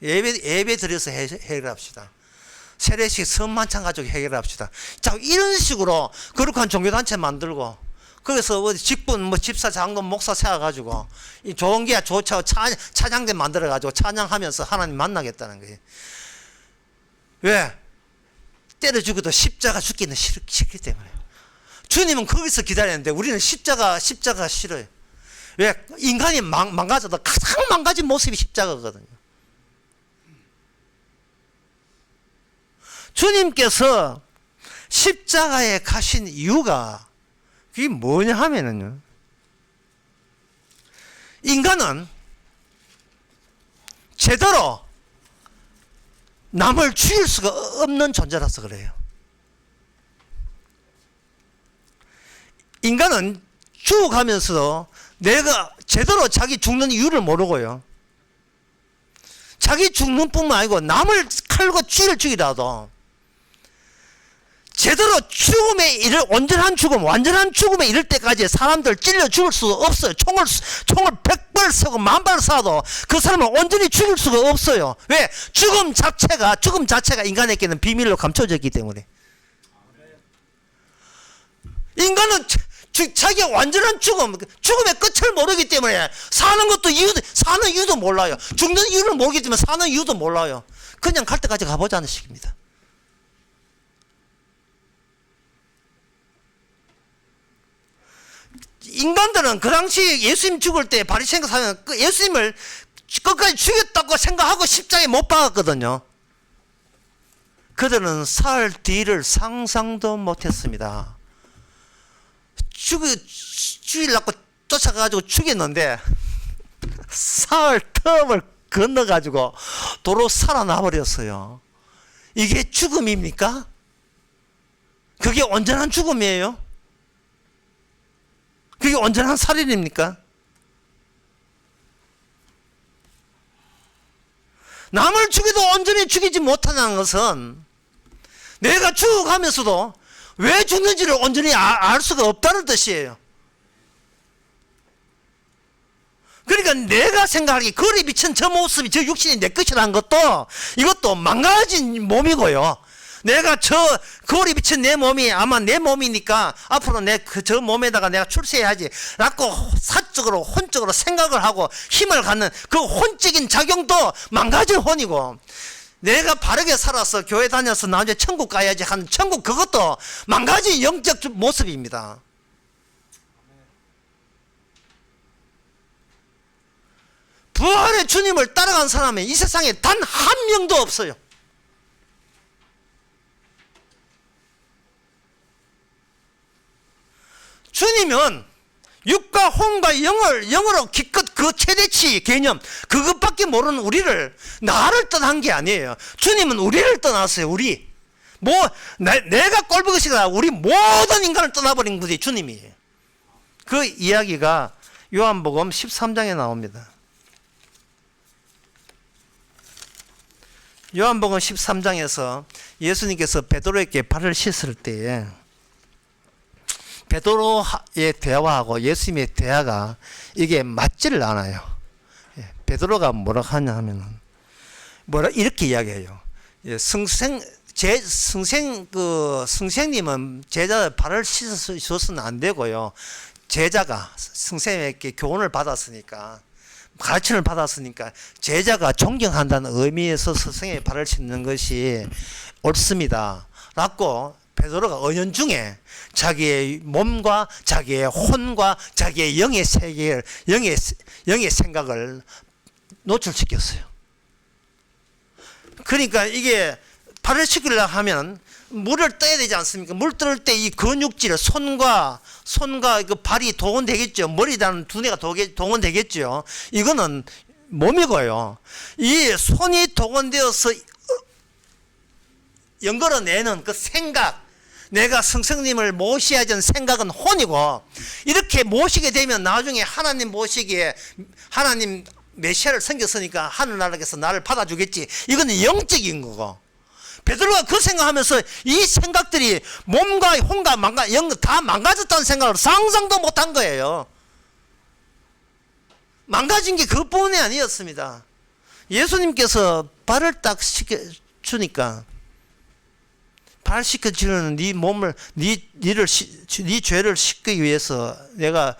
예배 드려서 해결합시다. 세례식 선만찬 가지고 해결합시다. 자, 이런 식으로 거룩한 종교단체 만들고 거기서 직분 집사 장로 목사 세워가지고 이 좋은 게 좋차고 찬양대 만들어가지고 찬양하면서 하나님 만나겠다는 거예요. 왜? 때려 죽어도 십자가 죽기는 싫기 때문에. 주님은 거기서 기다렸는데 우리는 십자가 싫어요. 왜? 인간이 망가져도 가장 망가진 모습이 십자가거든요. 주님께서 십자가에 가신 이유가 그게 뭐냐 하면은요, 인간은 제대로 남을 죽일 수가 없는 존재라서 그래요. 인간은 죽어가면서도 내가 제대로 자기 죽는 이유를 모르고요, 자기 죽는 뿐만 아니고 남을 칼과 쥐를 죽이라도 제대로 죽음에 이를 완전한 죽음에 이를 때까지 사람들 찔러 죽을 수가 없어요. 총을 100발 쏘고 10,000발 쏴도 그 사람을 완전히 죽일 수가 없어요. 왜? 죽음 자체가 인간에게는 비밀로 감춰져 있기 때문에. 인간은 자기가 완전한 죽음의 끝을 모르기 때문에 사는 이유도 몰라요. 죽는 이유를 모르기 때문에 사는 이유도 몰라요. 그냥 갈 때까지 가보자는 식입니다. 인간들은 그 당시 예수님 죽을 때 바리새인과 사는 예수님을 끝까지 죽였다고 생각하고 십자가에 못 박았거든요. 그들은 사흘 뒤를 상상도 못했습니다. 죽이려고 쫓아가가지고 죽였는데 사흘 텀을 건너가지고 도로 살아나 버렸어요. 이게 죽음입니까? 그게 온전한 죽음이에요? 그게 온전한 살인입니까? 남을 죽여도 온전히 죽이지 못하는 것은 내가 죽어가면서도 왜 죽는지를 온전히 알 수가 없다는 뜻이에요. 그러니까 내가 생각하기에 거울에 비친 저 모습이 저 육신이 내 것이라는 것도 이것도 망가진 몸이고요. 내가 저 거울에 비친 내 몸이 아마 내 몸이니까 앞으로 저 몸에다가 내가 출세해야지 라고 사적으로 혼적으로 생각을 하고 힘을 갖는 그 혼적인 작용도 망가진 혼이고, 내가 바르게 살아서 교회 다녀서 나중에 천국 가야지 하는 천국, 그것도 망가진 영적 모습입니다. 부활의 주님을 따라간 사람은 이 세상에 단 한 명도 없어요. 주님은 육과 혼과 영으로 기껏 그 최대치 개념 그것밖에 모르는 우리를, 나를 떠난 게 아니에요. 주님은 우리를 떠났어요. 우리 내가 꼴보기시가 우리 모든 인간을 떠나버린 분이 주님이에요. 그 이야기가 요한복음 13장에 나옵니다. 요한복음 13장에서 예수님께서 베드로에게 발을 씻을 때에 베드로의 대화하고 예수님의 대화가 이게 맞지를 않아요. 베드로가 뭐라 하냐 하면은 이렇게 이야기해요. 승생님은 제자 발을 씻어서는 안 되고요. 제자가 승생에게 교훈을 받았으니까, 가르침을 받았으니까 제자가 존경한다는 의미에서 스승의 발을 씻는 것이 옳습니다 라고 베드로가 은연중에 자기의 몸과 자기의 혼과 자기의 영의 세계를, 영의 생각을 노출시켰어요. 그러니까 이게 발을 씻으려고 하면 물을 떠야 되지 않습니까? 물 떠올 때 이 근육질, 손과 그 발이 동원되겠죠. 머리랑 두뇌가 동원되겠죠. 이거는 몸이고요. 이 손이 동원되어서 연결어내는 그 생각, 내가 성령님을 모셔야 되는 생각은 혼이고, 이렇게 모시게 되면 나중에 하나님 모시기에 하나님 메시아를 섬겼으니까 하늘나라에서 나를 받아주겠지. 이거는 영적인 거고, 베드로가 그 생각하면서 이 생각들이 몸과 혼과 영 다 망가졌다는 생각을 상상도 못한 거예요. 망가진 게 그뿐이 아니었습니다. 예수님께서 발을 딱 씻겨주니까, 발 씻겨주는 네 몸을, 네 죄를 씻기 위해서 내가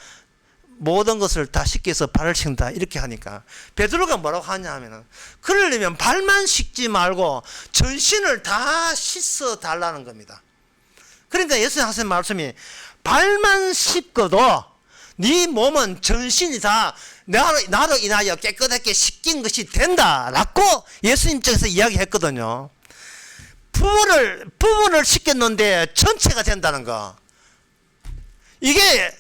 모든 것을 다 씻겨서 발을 씻는다 이렇게 하니까 베드로가 뭐라고 하냐 하면은, 그러려면 발만 씻지 말고 전신을 다 씻어 달라는 겁니다. 그러니까 예수님 하신 말씀이, 발만 씻고도 네 몸은 전신이 다 나로 인하여 깨끗하게 씻긴 것이 된다라고 예수님 쪽에서 이야기했거든요. 부분을 씻겼는데 전체가 된다는 거, 이게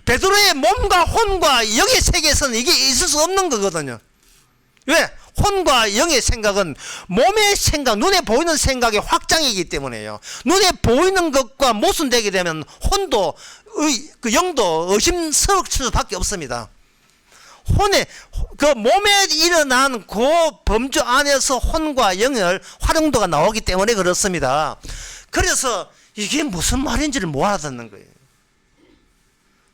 베드로의 몸과 혼과 영의 세계에서는 이게 있을 수 없는 거거든요. 왜? 혼과 영의 생각은 몸의 생각, 눈에 보이는 생각의 확장이기 때문에요. 눈에 보이는 것과 모순되게 되면 혼도, 그 영도 의심스러울 수밖에 없습니다. 그 몸에 일어난 그 범주 안에서 혼과 영의 활용도가 나오기 때문에 그렇습니다. 그래서 이게 무슨 말인지를 못 알아듣는 거예요.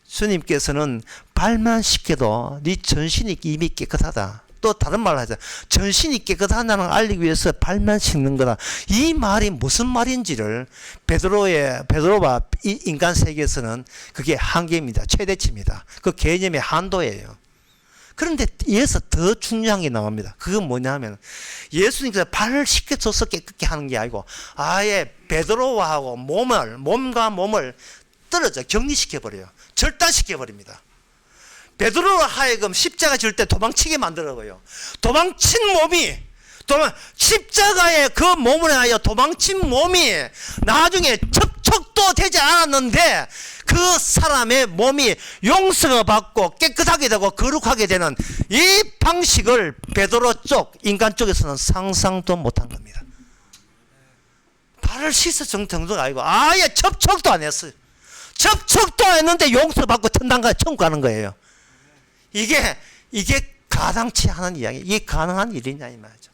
주님께서는 발만 씻겨도 네 전신이 이미 깨끗하다. 또 다른 말을 하자. 전신이 깨끗하다는 걸 알리기 위해서 발만 씻는 거다. 이 말이 무슨 말인지를 베드로와 이 인간 세계에서는 그게 한계입니다. 최대치입니다. 그 개념의 한도예요. 그런데 여기서 더 중요한 게 나옵니다. 그건 뭐냐면, 예수님께서 발을 씻겨줘서 깨끗게 하는 게 아니고 아예 베드로하고 몸과 몸을 떨어져 격리시켜버려요. 절단시켜버립니다. 베드로로 하여금 십자가 질 때 도망치게 만들어버려요. 도망친 몸이, 십자가의 그 몸을 하여 도망친 몸이 나중에 접촉도 되지 않았는데 그 사람의 몸이 용서가 받고 깨끗하게 되고 거룩하게 되는 이 방식을 베드로 쪽, 인간 쪽에서는 상상도 못한 겁니다. 발을 씻을 정도가 아니고 아예 접촉도 안 했어요. 접촉도 안 했는데 용서받고 천국 가는 거예요. 이게 가당치 않은 이야기, 이게 가능한 일이냐 이 말이죠.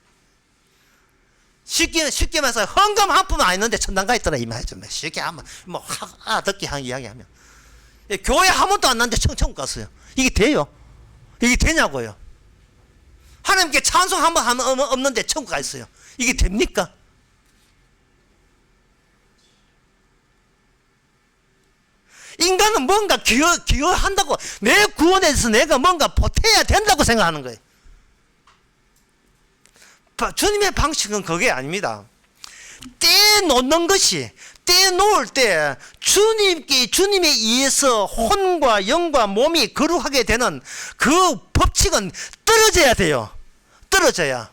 쉽게 말해서 헌금 한 푼 안 했는데 천당 가 있더라 이 말이죠. 쉽게 하면 듣기 한 이야기하면, 교회 한 번도 안 났는데 천국 갔어요. 이게 돼요? 이게 되냐고요. 하나님께 찬송 한번 하면 없는데 천국 가 있어요. 이게 됩니까? 인간은 뭔가 기여한다고, 내 구원에 대해서 내가 뭔가 보태야 된다고 생각하는 거예요. 주님의 방식은 그게 아닙니다. 떼놓는 것이, 떼놓을 때 주님에 의해서 혼과 영과 몸이 거룩하게 되는 그 법칙은 떨어져야 돼요. 떨어져야.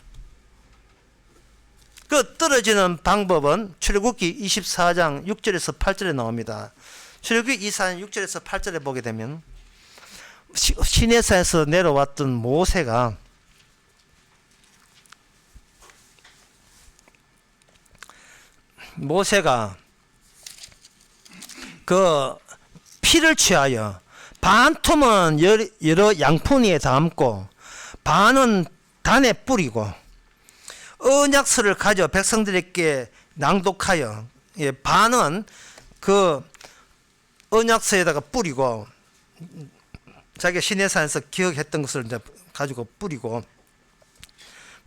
그 떨어지는 방법은 출애굽기 24장 6절에서 8절에 나옵니다. 출애굽기 24장 6절에서 8절에 보게 되면 시내산에서 내려왔던 모세가 그 피를 취하여 반통은 여러 양푼위에 담고 반은 단에 뿌리고 언약서를 가져 백성들에게 낭독하여, 반은 그 언약서에다가 뿌리고 자기가 시내산에서 기억했던 것을 이제 가지고 뿌리고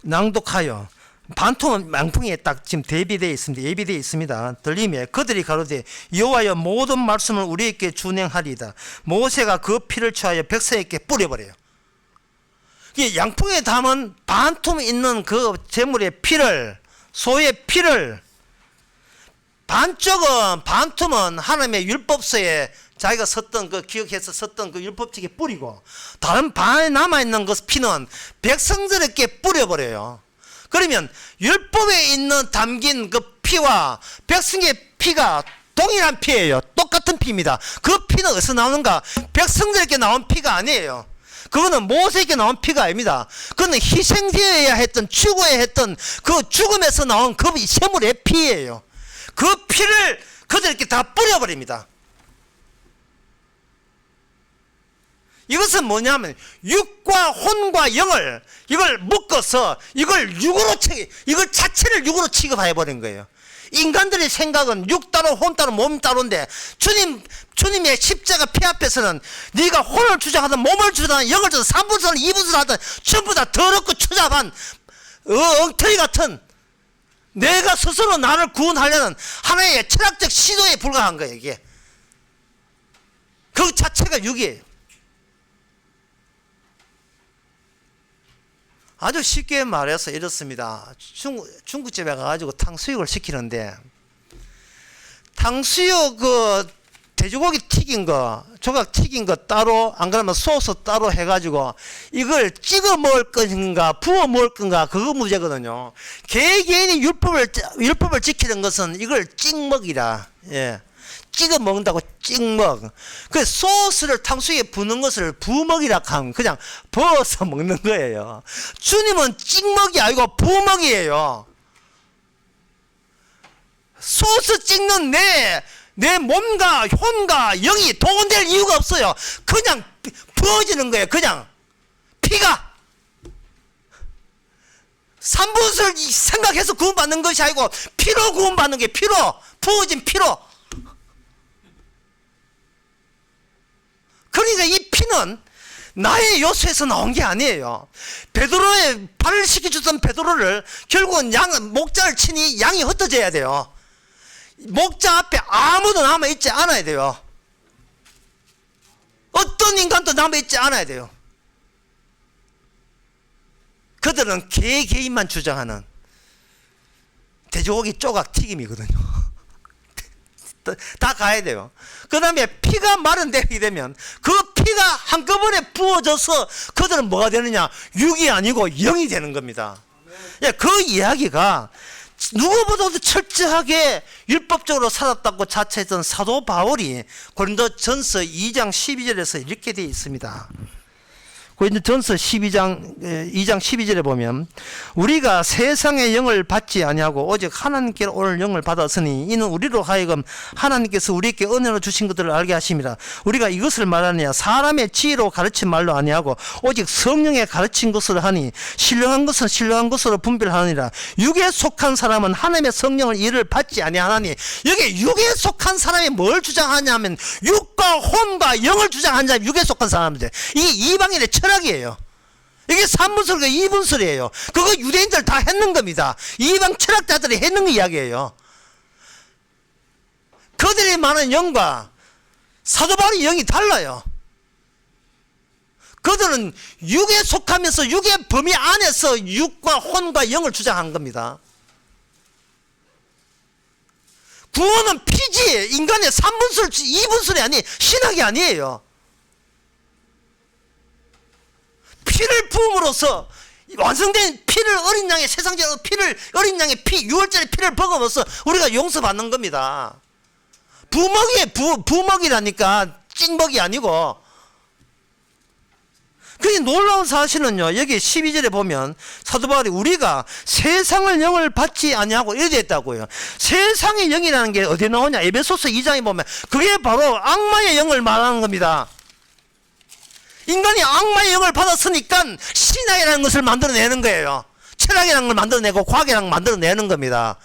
낭독하여, 반통은 망풍에 딱 지금 대비되어 있습니다. 예비되어 있습니다. 들림에 그들이 가로되 여호와여 모든 말씀을 우리에게 준행하리이다. 모세가 그 피를 취하여 백성에게 뿌려버려요. 양풍에 담은 반통 있는 그 제물의 피를, 소의 피를, 반통은 하나님의 율법서에 자기가 썼던 그 기억해서 썼던 그 율법책에 뿌리고, 다른 반에 남아있는 그 피는 백성들에게 뿌려버려요. 그러면 율법에 있는 담긴 그 피와 백성의 피가 동일한 피예요. 똑같은 피입니다. 그 피는 어디서 나오는가? 백성들에게 나온 피가 아니에요. 그거는 모세에게 나온 피가 아닙니다. 그거는 희생되어야 했던, 죽어야 했던 그 죽음에서 나온 그 세물의 피예요. 그 피를 그들에게 다 뿌려버립니다. 이것은 뭐냐면 육과 혼과 영을 이걸 묶어서 이걸 자체를 육으로 취급해 버린 거예요. 인간들의 생각은 육 따로 혼 따로 몸 따로인데 주님의 십자가 피 앞에서는 네가 혼을 주장하든 몸을 주장하든 영을 주장하든 삼분선을 이분선을 하든 전부 다 더럽고 추잡한 엉터리 같은, 내가 스스로 나를 구원하려는 하나의 철학적 시도에 불과한 거예요. 이게 그 자체가 육이에요. 아주 쉽게 말해서 이렇습니다. 중국집에 가가지고 탕수육을 시키는데, 탕수육 그 돼지고기 튀긴 거, 조각 튀긴 거 따로, 안 그러면 소스 따로 해가지고 이걸 찍어 먹을 것인가 부어 먹을 건가, 그거 문제거든요. 개개인이 율법을 지키는 것은 이걸 찍먹이라, 찍어 먹는다고 찍먹. 그 소스를 탕수육에 부는 것을 부먹이라 하면 그냥 부어서 먹는 거예요. 주님은 찍먹이 아니고 부먹이에요. 소스 찍는 내 몸과 혼과 영이 동원될 이유가 없어요. 그냥 부어지는 거예요. 그냥 피가 삼분수를 생각해서 구원받는 것이 아니고 피로 구원받는 게, 피로, 부어진 피로. 그러니까 이 피는 나의 요소에서 나온 게 아니에요. 베드로의 발을 씻겨주던 베드로를 결국은 목자를 치니 양이 흩어져야 돼요. 목자 앞에 아무도 남아있지 않아야 돼요. 어떤 인간도 남아있지 않아야 돼요. 그들은 개인만 주장하는 돼지고기 조각 튀김이거든요. 다 가야 돼요. 그 다음에 피가 마련되게 되면 그 피가 한꺼번에 부어져서 그들은 뭐가 되느냐? 육이 아니고 영이 되는 겁니다. 그 이야기가 누구보다도 철저하게 율법적으로 살았다고 자처했던 사도 바울이 고린도전서 2장 12절에서 이렇게 되어 있습니다. 고린도전서 2장 12절에 보면 우리가 세상의 영을 받지 아니하고 오직 하나님께로 올 영을 받았으니 이는 우리로 하여금 하나님께서 우리에게 은혜로 주신 것들을 알게 하심이라. 우리가 이것을 말하느냐? 사람의 지혜로 가르친 말로 아니하고 오직 성령의 가르친 것으로 하니 신령한 것은 신령한 것으로 분별하느니라. 육에 속한 사람은 하나님의 성령을 이를 받지 아니하나니, 여기 육에 속한 사람이 뭘 주장하냐면 육과 혼과 영을 주장한 자는 육에 속한 사람들. 이 이방인의 철학이에요. 이게 3분설과 2분설이에요. 그거 유대인들 다 했는 겁니다. 이방 철학자들이 했는 이야기예요. 그들이 말하는 영과 사도 바울의 영이 달라요. 그들은 육에 속하면서 육의 범위 안에서 육과 혼과 영을 주장한 겁니다. 구원은 피지, 인간의 3분설, 2분설이 아니, 신학이 아니에요. 피를 부음으로써 완성된 피를 어린 양의 세상적으로 피를 어린 양의 피 6월절의 피를 먹으면서 우리가 용서받는 겁니다. 부먹이라니까 찍먹이 아니고. 그 놀라운 사실은요, 여기 12절에 보면 사도 바울이 우리가 세상을 영을 받지 아니하고 이래 됐다고요. 세상의 영이라는 게 어디에 나오냐? 에베소서 2장에 보면 그게 바로 악마의 영을 말하는 겁니다. 인간이 악마의 영을 받았으니까 신학이라는 것을 만들어내는 거예요. 철학이라는 걸 만들어내고 과학이라는 걸 만들어내는 겁니다.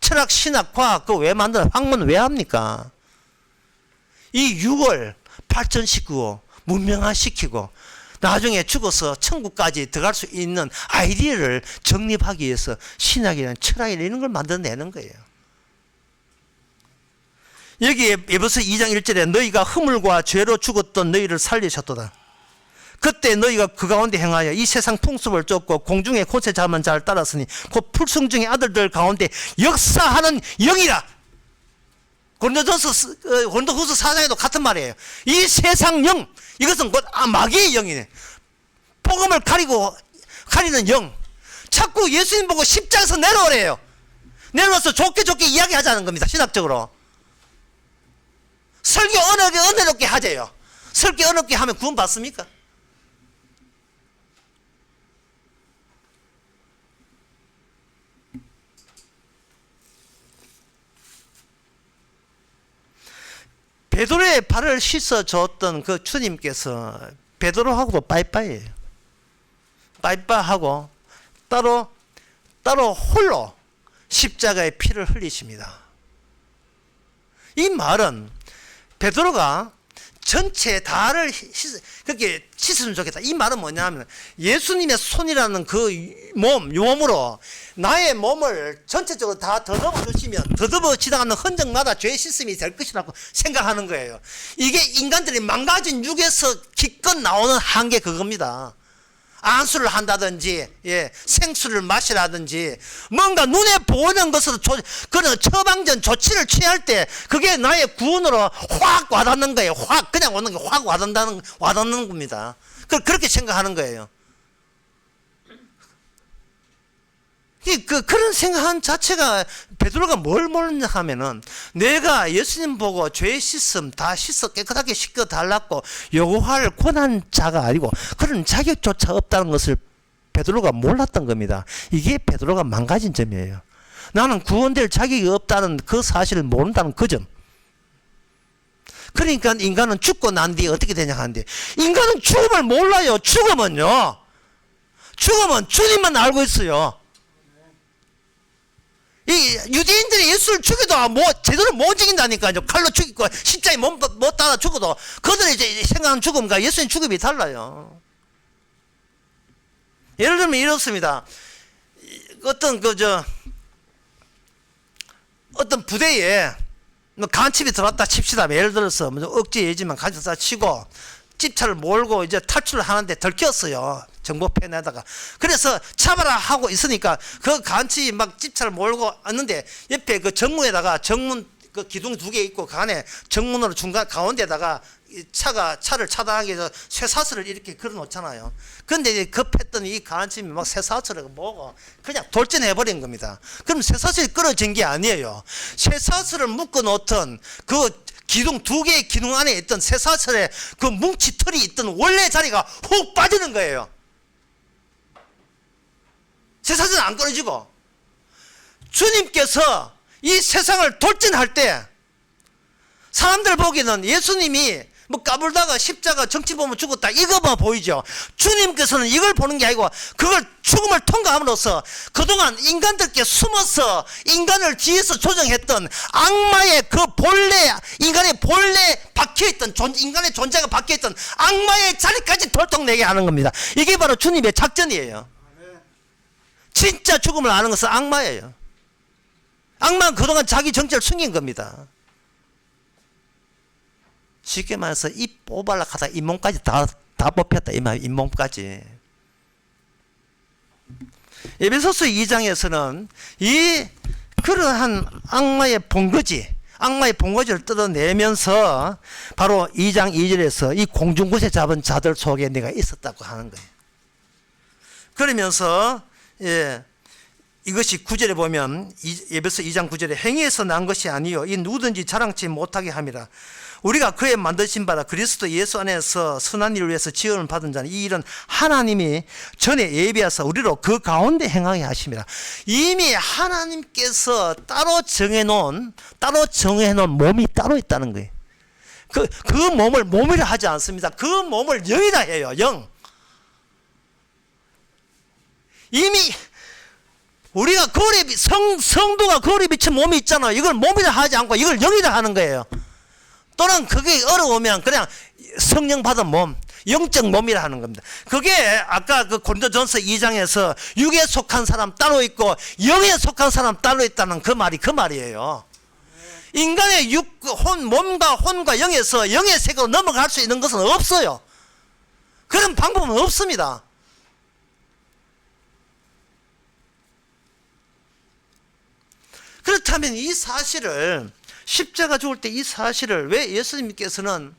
철학, 신학, 과학 그거 왜 만들어? 학문 왜 합니까? 이 육을 발전시키고 문명화시키고 나중에 죽어서 천국까지 들어갈 수 있는 아이디어를 정립하기 위해서 신학이나 철학이나 이런 걸 만들어내는 거예요. 여기 에베소 2장 1절에 너희가 허물과 죄로 죽었던 너희를 살리셨도다. 그때 너희가 그 가운데 행하여 이 세상 풍습을 쫓고 공중의 권세 자만 잘 따랐으니 곧 풀승중의 아들들 가운데 역사하는 영이라. 고린도후서 4장에도 같은 말이에요. 이 세상 영, 이것은 곧 마귀의 영이네. 복음을 가리는 영. 자꾸 예수님 보고 십자가에서 내려오래요. 내려와서 좋게 이야기하자는 겁니다. 신학적으로. 설교 은혜롭게 하재요. 설교 은혜롭게 하면 구원 받습니까? 베드로의 발을 씻어줬던 그 주님께서 베드로하고도 빠이빠이예요. 빠이빠이하고 따로 홀로 십자가의 피를 흘리십니다. 이 말은 베드로가 전체 다를 그렇게 씻으면 좋겠다. 이 말은 뭐냐면 예수님의 손이라는 그 몸으로 나의 몸을 전체적으로 다 더듬어 주시면 더듬어 지나가는 흔적마다 죄 씻음이 될 것이라고 생각하는 거예요. 이게 인간들이 망가진 육에서 기껏 나오는 한계 그겁니다. 안수를 한다든지 생수를 마시라든지 뭔가 눈에 보이는 것으로 그런 처방전 조치를 취할 때 그게 나의 구원으로 확 와닿는 거예요. 확 그냥 오는 게 확 와닿는 겁니다. 그렇게 생각하는 거예요. 그런 생각한 자체가 베드로가 뭘 모르냐 하면은 내가 예수님 보고 죄 씻음 다 씻어 깨끗하게 씻겨 달라고 요구할 권한 자가 아니고 그런 자격조차 없다는 것을 베드로가 몰랐던 겁니다. 이게 베드로가 망가진 점이에요. 나는 구원될 자격이 없다는 그 사실을 모른다는 그 점. 그러니까 인간은 죽고 난 뒤에 어떻게 되냐 하는데 인간은 죽음을 몰라요. 죽음은 주님만 알고 있어요. 이 유대인들이 예수를 죽여도 제대로 못 죽인다니까요. 칼로 죽이고 십자에 못 따라 죽어도 그들이 이제 생각하는 죽음과 예수님 죽음이 달라요. 예를 들면 이렇습니다. 어떤 부대에 간첩이 들어왔다 칩시다. 예를 들어서 억지 예지만 간첩 다 치고 집차를 몰고 이제 탈출을 하는데 들켰어요. 정보편에다가. 그래서 잡아라 하고 있으니까 그 간첩이 막 집차를 몰고 왔는데 옆에 그 정문에다가 정문 그 기둥 2개 있고 그 안에 정문으로 중간 가운데다가 차를 차단하기 위해서 쇠사슬을 이렇게 걸어 놓잖아요. 근데 이제 급했더니 이 간첩이 막 쇠사슬을 보고 그냥 돌진해버린 겁니다. 그럼 쇠사슬이 끊어진 게 아니에요. 쇠사슬을 묶어 놓던 그 기둥 2개의 기둥 안에 있던 쇠사슬에 그 뭉치털이 있던 원래 자리가 훅 빠지는 거예요. 쇠사슬은 안 끊어지고. 주님께서 이 세상을 돌진할 때 사람들 보기에는 예수님이 뭐 까불다가 십자가 정치 보면 죽었다 이거만 보이죠. 주님께서는 이걸 보는 게 아니고 그걸 죽음을 통과함으로써 그동안 인간들께 숨어서 인간을 뒤에서 조정했던 악마의 그 본래, 인간의 본래 박혀있던 인간의 존재가 박혀있던 악마의 자리까지 덜떡내게 하는 겁니다. 이게 바로 주님의 작전이에요. 진짜 죽음을 아는 것은 악마예요. 악마는 그동안 자기 정체를 숨긴 겁니다. 쉽게 말해서 입 뽑으려고 하다 잇몸까지 다 뽑혔다 이 말, 잇몸까지. 에베소서 2장에서는 이 그러한 악마의 본거지를 뜯어내면서 바로 2장 2절에서 이 공중굿에 잡은 자들 속에 내가 있었다고 하는 거예요. 그러면서 이것이 9절에 보면 에베소 2장 9절에 행위에서 난 것이 아니요 이 누구든지 자랑치 못하게 함이라. 우리가 그의 만드신 바라 그리스도 예수 안에서 선한 일을 위해서 지원을 받은 자는 이 일은 하나님이 전에 예비하사 우리로 그 가운데 행하게 하심이라. 이미 하나님께서 따로 정해놓은 몸이 따로 있다는 거예요. 그 몸을 몸이라 하지 않습니다. 그 몸을 영이라 해요. 영. 이미 우리가 거울에 성도가 거울에 비친 몸이 있잖아요. 이걸 몸이라 하지 않고 이걸 영이라 하는 거예요. 또는 그게 어려우면 그냥 성령 받은 몸, 영적 몸이라 하는 겁니다. 그게 아까 그 고린도전서 2장에서 육에 속한 사람 따로 있고 영에 속한 사람 따로 있다는 그 말이에요. 인간의 몸과 혼과 영에서 영의 세계로 넘어갈 수 있는 것은 없어요. 그런 방법은 없습니다. 그렇다면 이 사실을 십자가 죽을 때 이 사실을 왜 예수님께서는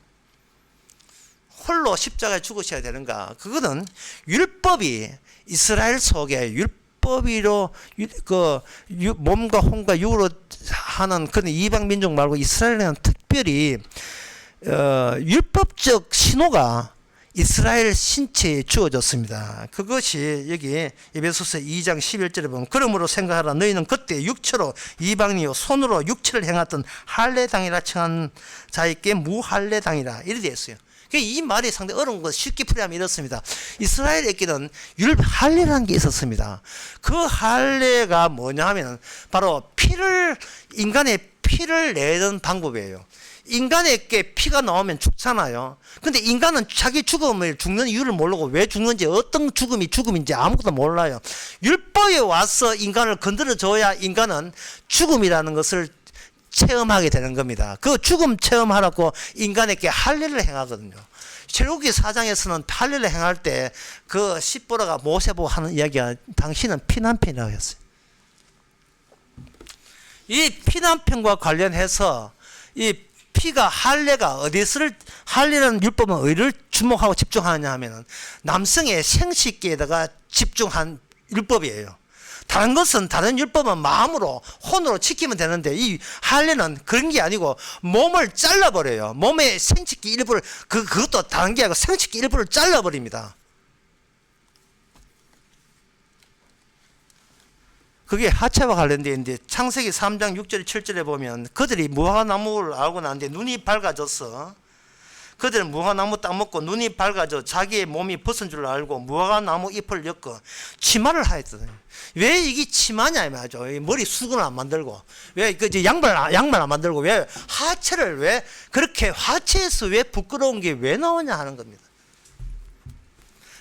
홀로 십자가에 죽으셔야 되는가? 그거는 율법이 이스라엘 속에 율법으로 그 몸과 혼과 육으로 하는 그런 이방 민족 말고 이스라엘에는 특별히 율법적 신호가 이스라엘 신체에 주어졌습니다. 그것이 여기 에베소서 2장 11절에 보면 그러므로 생각하라 너희는 그때 육체로 이방이요 손으로 육체를 행하던 할례당이라 칭한 자에게 무할례당이라 이렇게 되어 있어요. 이 말이 상당히 어려운 거 쉽게 풀이하면 이렇습니다. 이스라엘에게는 할례라는 게 있었습니다. 그 할례가 뭐냐 하면 바로 인간의 피를 내는 방법이에요. 인간에게 피가 나오면 죽잖아요. 근데 인간은 자기 죽는 이유를 모르고 왜 죽는지 어떤 죽음이 죽음인지 아무것도 몰라요. 율법에 와서 인간을 건드려줘야 인간은 죽음이라는 것을 체험하게 되는 겁니다. 그 죽음 체험하라고 인간에게 할례를 행하거든요. 출애굽기 4장에서는 할례를 행할 때 그 십보라가 모세보고 하는 이야기가 당신은 피난편이라고 했어요. 이 피난편과 관련해서 이 피가 할례라는 율법은 어디를 주목하고 집중하느냐 하면은 남성의 생식기에다가 집중한 율법이에요. 다른 율법은 마음으로 혼으로 지키면 되는데 이 할례는 그런 게 아니고 몸을 잘라버려요. 몸의 생식기 일부를 그것도 다른 게 아니고 생식기 일부를 잘라버립니다. 그게 하체와 관련되어 있는데 창세기 3장 6절 7절에 보면 그들이 무화과나무를 알고 나는데 눈이 밝아졌어. 그들은 무화과나무 딱 먹고 눈이 밝아져 자기의 몸이 벗은 줄 알고 무화과나무 잎을 엮어 치마를 하였거든요. 왜 이게 치마냐 이 말이죠. 머리 수건 안 만들고 왜 양말 안 만들고 왜 하체를 왜 그렇게 하체에서 왜 부끄러운 게 왜 나오냐 하는 겁니다.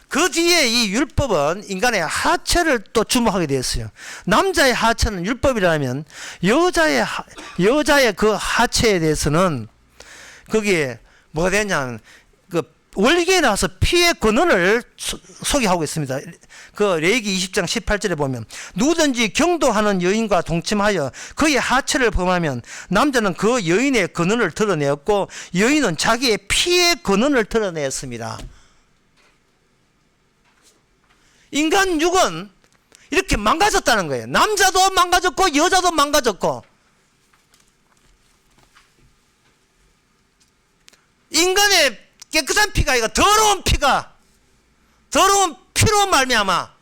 그 뒤에 이 율법은 인간의 하체를 또 주목하게 되었어요. 남자의 하체는 율법이라면 여자의 그 하체에 대해서는 거기에 뭐가 되냐면 그 월기에 나와서 피의 근원을 소개하고 있습니다. 그 레위기 20장 18절에 보면 누구든지 경도하는 여인과 동침하여 그의 하체를 범하면 남자는 그 여인의 근원을 드러내었고 여인은 자기의 피의 근원을 드러냈습니다. 인간 육은 이렇게 망가졌다는 거예요. 남자도 망가졌고 여자도 망가졌고 인간의 깨끗한 피가 아니라 더러운 피로 말미암아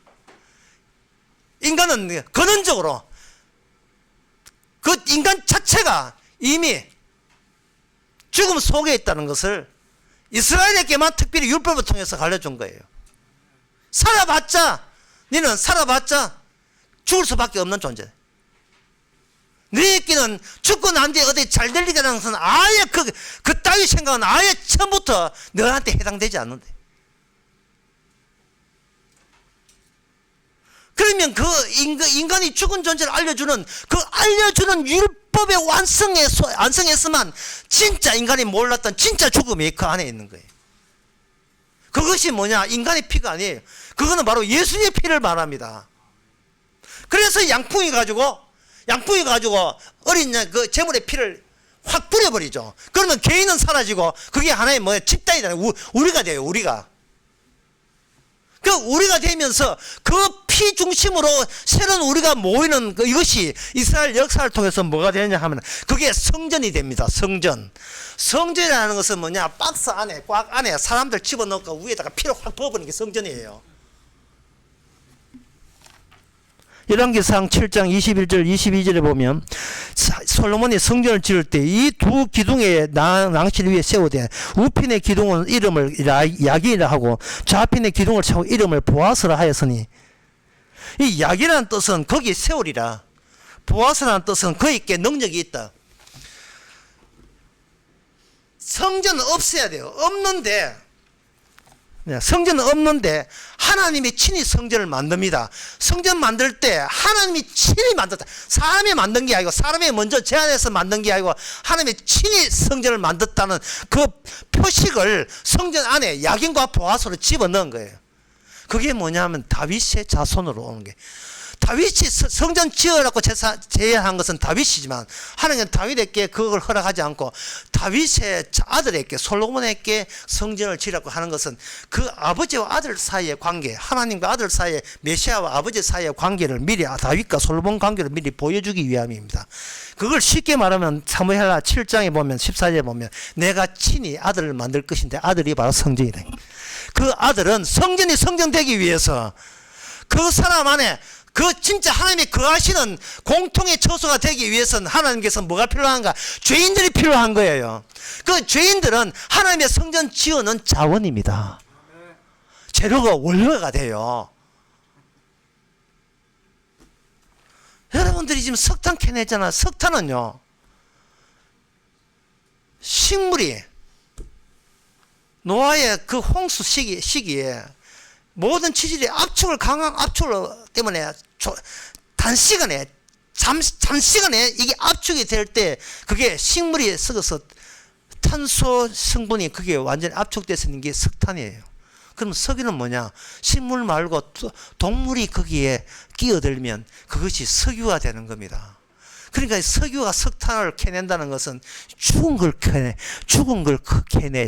인간은 근원적으로 그 인간 자체가 이미 죽음 속에 있다는 것을 이스라엘에게만 특별히 율법을 통해서 알려준 거예요. 너는 살아봤자 죽을 수밖에 없는 존재. 너희끼는 죽고 난 뒤에 어디 잘 될 리라는 것은 아예 그 따위 생각은 아예 처음부터 너한테 해당되지 않는데. 그러면 그 인간이 죽은 존재를 알려주는 율법의 완성했으면 진짜 인간이 몰랐던 진짜 죽음이 그 안에 있는 거예요. 그것이 뭐냐? 인간의 피가 아니에요. 그거는 바로 예수의 피를 말합니다. 그래서 양풍이 가지고 어린 그 제물의 피를 확 뿌려버리죠. 그러면 개인은 사라지고 그게 하나의 집단이잖아요. 우리가 돼요. 우리가 되면서 그 피 중심으로 새로운 우리가 모이는 이것이 이스라엘 역사를 통해서 뭐가 되느냐 하면 그게 성전이 됩니다. 성전이라는 것은 뭐냐? 박스 안에 꽉 안에 사람들 집어넣고 위에다가 피를 확 부어버리는 게 성전이에요. 열왕기상 7장 21절 22절에 보면 솔로몬이 성전을 지을 때 이 두 기둥의 낭실 위에 세우되 우편의 기둥은 이름을 야긴이라 하고 좌편의 기둥을 차고 이름을 보아스라 하였으니, 이 야긴이라는 뜻은 거기 세우리라, 보아스라는 뜻은 그에게 능력이 있다. 성전은 없어야 돼요. 성전은 없는데 하나님이 친히 성전을 만듭니다. 성전 만들 때 하나님이 친히 만들었다. 사람이 만든 게 아니고, 사람이 먼저 제안해서 만든 게 아니고 하나님이 친히 성전을 만들었다는 그 표식을 성전 안에 야긴과 보아스로 집어넣은 거예요. 그게 뭐냐면 다윗의 자손으로 오는 게. 다윗이 성전 지으라고 제안한 것은 다윗이지만 하나님은 다윗에게 그걸 허락하지 않고 다윗의 아들에게, 솔로몬에게 성전을 지으라고 하는 것은 그 아버지와 아들 사이의 관계, 하나님과 아들 사이의, 메시아와 아버지 사이의 관계를 미리, 다윗과 솔로몬 관계를 미리 보여주기 위함입니다. 그걸 쉽게 말하면 사무엘하 7장에 보면 14절에 보면 내가 친히 아들을 만들 것인데 아들이 바로 성전이다. 그 아들은 성전이 성전되기 위해서 그 사람 안에 그 진짜 하나님이 거하시는 공통의 처소가 되기 위해서는 하나님께서 뭐가 필요한가? 죄인들이 필요한 거예요. 그 죄인들은 하나님의 성전 지어놓은 자원입니다. 재료가 원료가 돼요. 여러분들이 지금 석탄 캐내잖아. 석탄은요, 식물이 노아의 그 홍수 시기에 모든 치질이 강한 압축 때문에 단시간에 잠시간에 이게 압축이 될 때 그게 식물이 썩어서 탄소 성분이 그게 완전히 압축돼서 게 석탄이에요. 그럼 석유는 뭐냐? 식물 말고 동물이 거기에 끼어들면 그것이 석유가 되는 겁니다. 그러니까 석유가 석탄을 캐낸다는 것은 죽은 걸 캐내,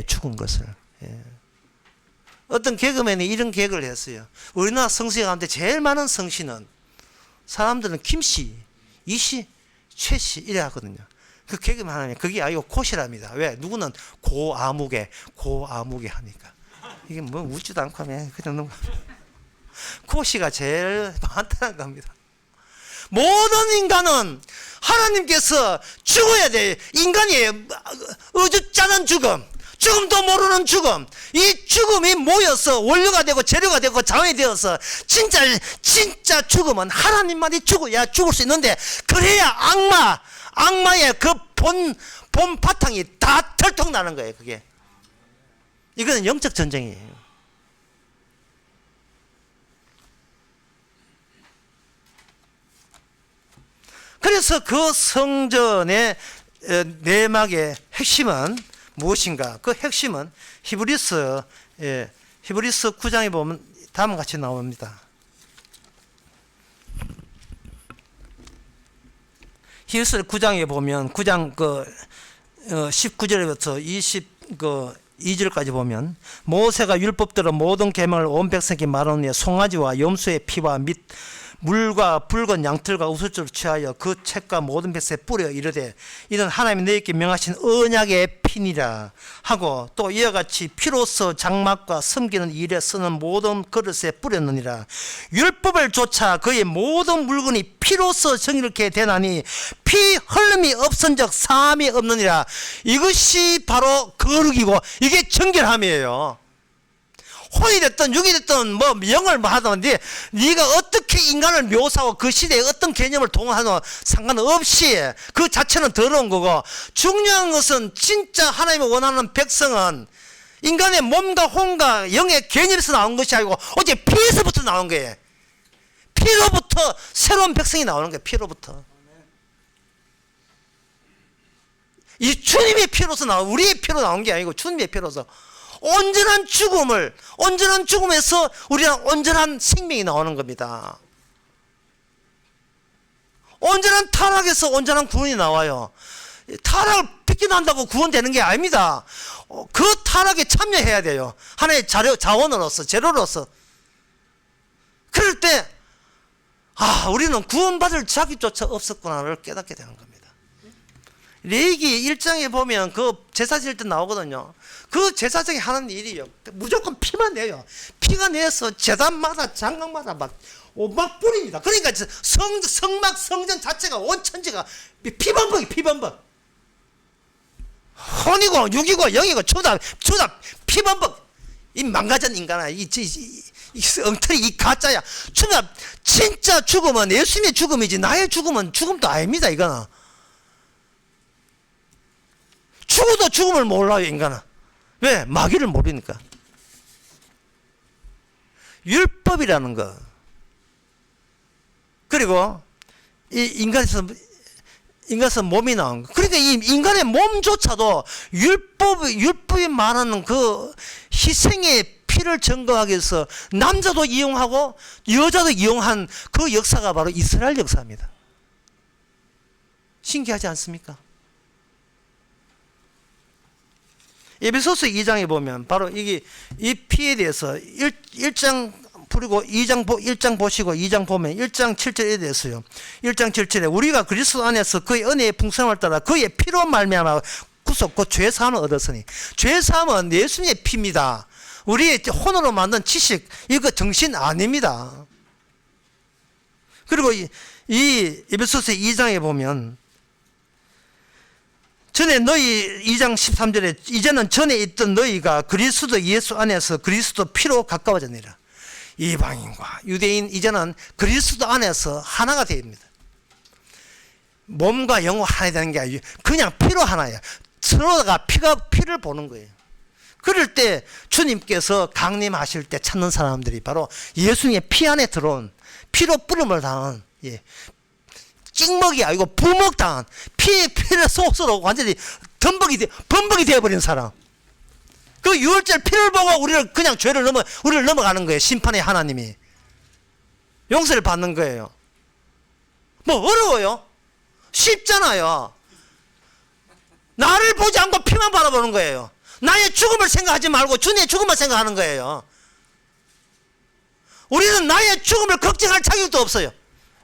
죽은 것을. 예. 어떤 개그맨이 이런 개그를 했어요. 우리나라 성씨 가운데 제일 많은 성씨는 사람들은 김씨, 이씨, 최씨 이래 하거든요. 그 개그맨 하나님 그게 아니고 고시랍니다. 왜? 누구는 고아무개 하니까. 이게 뭐 웃지도 않고 그냥 너무 고시가 제일 많다는 겁니다. 모든 인간은 하나님께서 죽어야 돼. 인간이 어줍잖은 죽음도 모르는 죽음, 이 죽음이 모여서 원료가 되고 재료가 되고 자원이 되어서 진짜 죽음은 하나님만이 죽어야 죽을 수 있는데, 그래야 악마의 그 본 바탕이 다 들통나는 거예요. 그게 이거는 영적 전쟁이에요. 그래서 그 성전의 내막의 핵심은 무엇인가? 그 핵심은 히브리서 9장에 보면 다음과 같이 나옵니다. 히브리서 9장에 보면 9장 19절부터 22절까지 보면 모세가 율법대로 모든 계명을 온 백성에게 말하는 후에 송아지와 염소의 피와 및 물과 붉은 양털과 우슬주를 취하여 그 책과 모든 백성에 뿌려 이르되 이는 하나님이 너희에게 명하신 언약의 피니라 하고 또 이와 같이 피로써 장막과 섬기는 일에 쓰는 모든 그릇에 뿌렸느니라. 율법을 쫓아 그의 모든 물건이 피로써 정의롭게 되나니 피 흘림이 없은적 사함이 없느니라. 이것이 바로 거룩이고 이게 정결함이에요. 혼이 됐든 육이 됐든 뭐 영을 하든 네가 어떻게 인간을 묘사하고 그 시대에 어떤 개념을 동원하든 상관없이 그 자체는 더러운 거고, 중요한 것은 진짜 하나님이 원하는 백성은 인간의 몸과 혼과 영의 개념에서 나온 것이 아니고 오직 피에서부터 나온 거예요. 피로부터 새로운 백성이 나오는 거예요. 피로부터. 이 주님의 피로서 나온, 우리의 피로 나온 게 아니고 주님의 피로서 온전한 죽음에서 우리는 온전한 생명이 나오는 겁니다. 온전한 타락에서 온전한 구원이 나와요. 타락을 빗겨난다고 구원되는 게 아닙니다. 그 타락에 참여해야 돼요. 하나의 자원으로서, 재료로서. 그럴 때 우리는 구원받을 자격조차 없었구나를 깨닫게 되는 겁니다. 레위기 1장에 보면 그 제사 지을 때 나오거든요. 그 제사장이 하는 일이요, 무조건 피만 내요. 피가 내서 제단마다 장각마다 막 뿌립니다. 그러니까 성막 성전 자체가 온 천지가 피범벅. 혼이고 육이고 영이고 주다 피범벅. 이 망가진 인간아, 이 엉터리, 이 가짜야. 진짜 죽음은 예수님의 죽음이지 나의 죽음은 죽음도 아닙니다. 이거는 죽어도 죽음을 몰라요, 인간은. 왜? 마귀를 모르니까. 율법이라는 거. 그리고 이 인간에서 몸이 나온 거. 그러니까 이 인간의 몸조차도 율법이 말하는 그 희생의 피를 증거하기 위해서 남자도 이용하고 여자도 이용한 그 역사가 바로 이스라엘 역사입니다. 신기하지 않습니까? 에베소서 2장에 보면 바로 이 피에 대해서 1장 풀이고 1장 보시고 2장 보면 1장 7절에 대해서요. 1장 7절에 우리가 그리스도 안에서 그의 은혜의 풍성함을 따라 그의 피로 말미암아 구속 곧 죄사함을 얻었으니, 죄사함은 예수님의 피입니다. 우리의 혼으로 만든 지식, 이거 정신 아닙니다. 그리고 이 에베소서 2장에 보면 전에 너희 2장 13절에 이제는 전에 있던 너희가 그리스도 예수 안에서 그리스도 피로 가까워졌느니라. 이방인과 유대인 이제는 그리스도 안에서 하나가 됩니다. 몸과 영과 하나 되는 게 아니고 그냥 피로 하나예요. 서로가 피를 보는 거예요. 그럴 때 주님께서 강림하실 때 찾는 사람들이 바로 예수님의 피 안에 들어온, 피로 뿌림을 당한, 찍먹이 아니고 부먹당한, 피를 속으로 완전히 범벅이 되어버린 사람. 그 6월절 피를 보고 우리를 그냥 우리를 넘어가는 거예요. 심판의 하나님이 용서를 받는 거예요. 뭐 어려워요? 쉽잖아요. 나를 보지 않고 피만 바라보는 거예요. 나의 죽음을 생각하지 말고 주님의 죽음을 생각하는 거예요. 우리는 나의 죽음을 걱정할 자격도 없어요.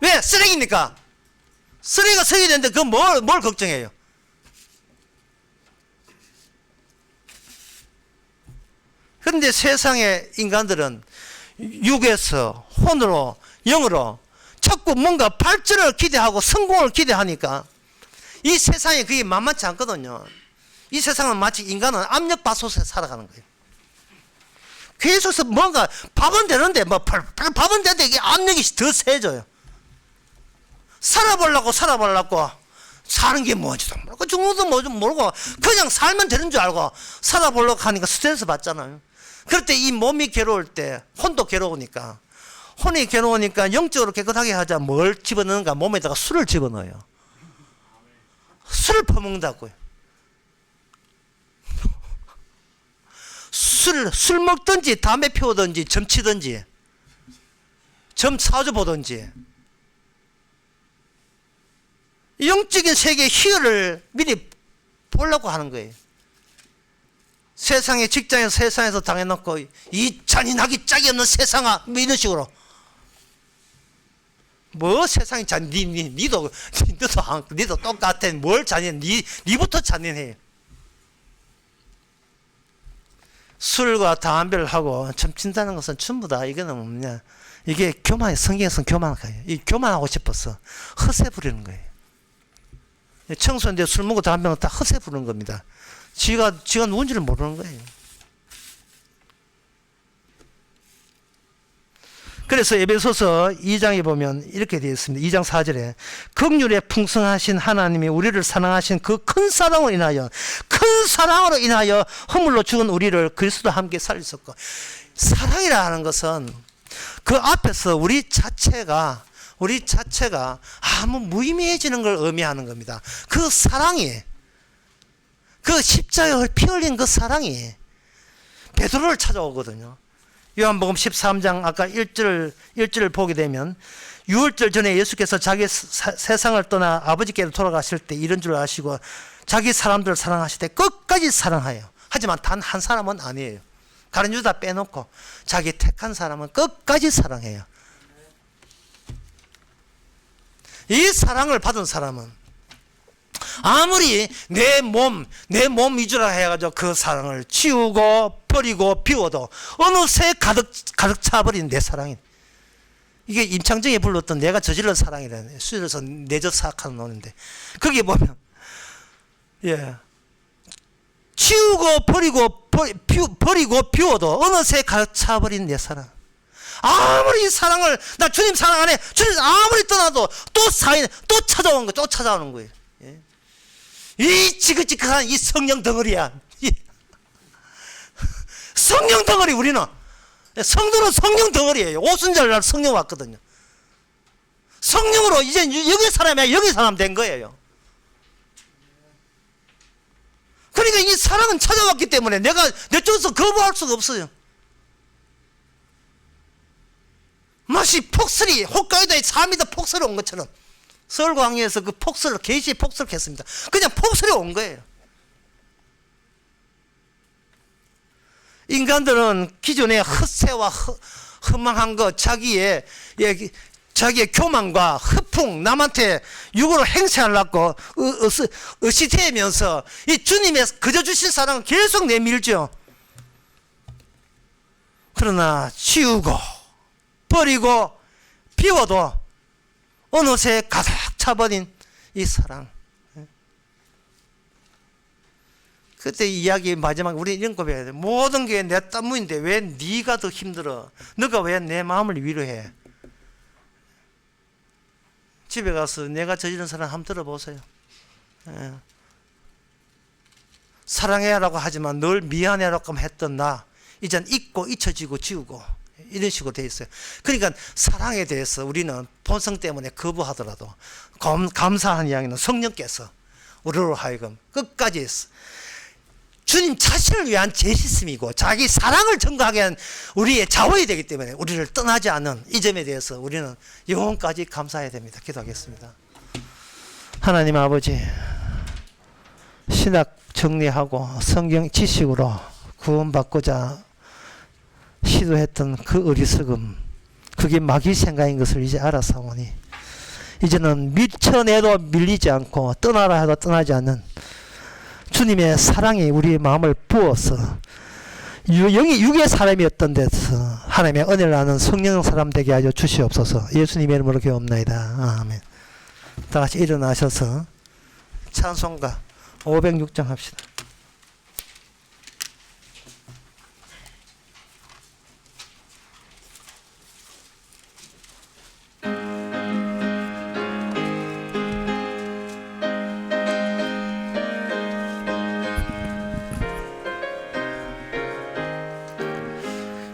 왜? 쓰레기니까. 쓰레기가 쓰레기 되는데 뭘 걱정해요? 그런데 세상의 인간들은 육에서 혼으로 영으로 자꾸 뭔가 발전을 기대하고 성공을 기대하니까 이 세상에 그게 만만치 않거든요. 이 세상은 마치 인간은 압력밥솥에 살아가는 거예요. 계속해서 뭔가 밥은 되는데 밥은 되는데 이게 압력이 더 세져요. 살아보려고 사는 게 뭔지도 모르고 죽는 것도 모르고 그냥 살면 되는 줄 알고 살아보려고 하니까 스트레스 받잖아요. 그럴 때 이 몸이 괴로울 때 혼도 괴로우니까, 혼이 괴로우니까 영적으로 깨끗하게 하자 뭘 집어넣는가? 몸에다가 술을 집어넣어요. 술을 퍼먹는다고요. 술 먹든지 담배 피우든지 점 치든지 점 사주 보든지 영적인 세계의 희열을 미리 보려고 하는 거예요. 세상에 세상에서 당해놓고 이 잔인하기 짝이 없는 세상아 뭐 이런 식으로 뭐 세상이 니도 똑같아. 뭘 잔인? 니부터 잔인해. 술과 담배를 하고 점친다는 것은 전부 다 이거는 뭐냐? 이게 교만, 성경에서는 교만한 거예요. 이 교만하고 싶어서 허세 부리는 거예요. 청소인데 술 먹고 담배 먹고 다 허세 부르는 겁니다. 지가 누군지를 모르는 거예요. 그래서 에베소서 2장에 보면 이렇게 되어 있습니다. 2장 4절에 긍휼에 풍성하신 하나님이 우리를 사랑하신 그 큰 사랑으로 인하여 허물로 죽은 우리를 그리스도와 함께 살리셨고, 사랑이라는 것은 그 앞에서 우리 자체가 아무 무의미해지는 걸 의미하는 겁니다. 그 사랑이, 그 십자가를 피 흘린 그 사랑이 베드로를 찾아오거든요. 요한복음 13장 아까 1절을 보게 되면, 유월절 전에 예수께서 자기 세상을 떠나 아버지께로 돌아가실 때 이런 줄 아시고 자기 사람들을 사랑하실 때 끝까지 사랑해요. 하지만 단 한 사람은 아니에요. 다른 유다 빼놓고 자기 택한 사람은 끝까지 사랑해요. 이 사랑을 받은 사람은 아무리 내 몸 위주로 해가지고 그 사랑을 치우고 버리고 비워도 어느새 가득 차버린 내 사랑이, 이게 임창정이 불렀던 내가 저질러 사랑이라는 수요에서 내적 사악하는 노래인데, 거기에 보면 치우고 버리고 비워도 어느새 가득 차버린 내 사랑. 아무리 사랑을, 나 주님 사랑 안 해, 주님 아무리 떠나도 또 찾아오는 거예요. 이 지긋지긋한 이 성령 덩어리야. 성령 덩어리. 우리는 성도는 성령 덩어리예요. 오순절 날 성령 왔거든요. 성령으로 이제 여기 사람이야, 여기 사람 된 거예요. 그러니까 이 사랑은 찾아왔기 때문에 내가 내 쪽에서 거부할 수가 없어요. 마치 폭설이 홋카이도에 4m 폭설이 온 것처럼 서울광야에서 그 폭설을 계시의 폭설을 했습니다. 그냥 폭설이 온 거예요. 인간들은 기존의 헛새와 허망한 것, 자기의 교만과 허풍, 남한테 육으로 행세하려고 의시되면서 이 주님의 그저 주신 사랑은 계속 내밀죠. 그러나 치우고 버리고 비워도 어느새 가득 차버린 이 사랑. 그때 이야기 마지막에 우리 이런 고백해야 돼. 모든 게 내 땀문인데 왜 네가 더 힘들어? 너가 왜 내 마음을 위로해? 집에 가서 내가 저지른 사랑 한번 들어보세요. 사랑해라고 하지만 늘 미안해라고 했던 나 이젠 잊고 잊혀지고 지우고 이런 식으로 돼 있어요. 그러니까 사랑에 대해서 우리는 본성 때문에 거부하더라도 감사한 이야기는 성령께서 우리로 하여금 끝까지 주님 자신을 위한 제시씀이고 자기 사랑을 증거하게 한 우리의 자원이 되기 때문에 우리를 떠나지 않는 이 점에 대해서 우리는 영혼까지 감사해야 됩니다. 기도하겠습니다. 하나님 아버지, 신학 정리하고 성경 지식으로 구원받고자 시도했던 그 어리석음, 그게 마귀 생각인 것을 이제 알아사오니 이제는 미쳐내도 밀리지 않고 떠나라 해도 떠나지 않는 주님의 사랑이 우리의 마음을 부어서 영이 육의 사람이었던 데서 하나님의 은혜를 아는 성령 사람 되게 하여 주시옵소서. 예수님의 이름으로 기도합나이다. 아멘. 다 같이 일어나셔서 찬송가 506장 합시다.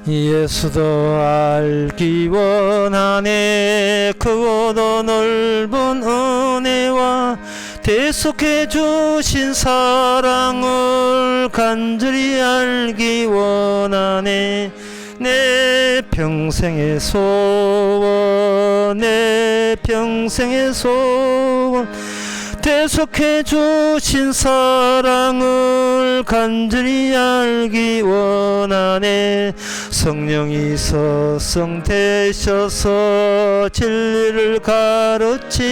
예수도 알기 원하네. 크고도 넓은 은혜와 대속해 주신 사랑을 간절히 알기 원하네. 내 평생의 소원, 내 평생의 소원, 대속해 주신 사랑을 간절히 알기 원하네. 성령이 서성되셔서 진리를 가르치시고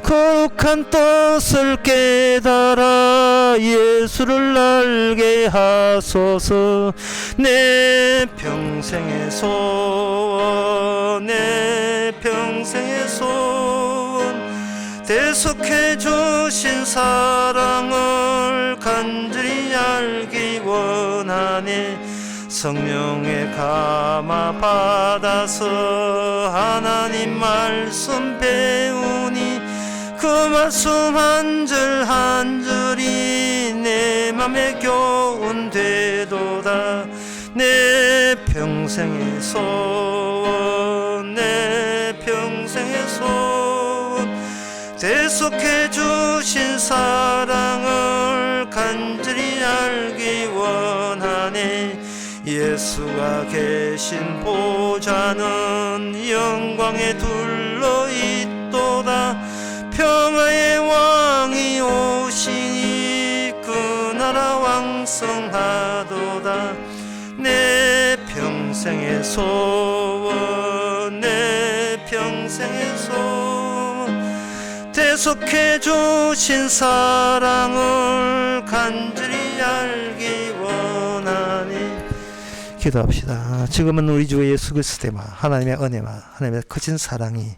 거룩한 뜻을 깨달아 예수를 알게 하소서. 내 평생의 소원, 내 평생의 소원, 대속해 주신 사랑을 간절히 알기 원하네. 성령의 감화 받아서 하나님 말씀 배우니 그 말씀 한 절 한 절이 내 맘에 교훈 되도다. 내 평생의 소원, 내 평생의 소원, 대속해 주신 사랑을 간절히 알기 원하네. 예수가 계신 보좌는 영광에 둘러있도다. 평화의 왕이 오시니 그 나라 왕성하도다. 내 평생의 소원, 내 평생의 소원, 대속해 주신 사랑을 간절히 알기 원하니. 기도합시다. 지금은 우리 주 예수 그리스도의 하나님의 은혜와 하나님의 크신 사랑이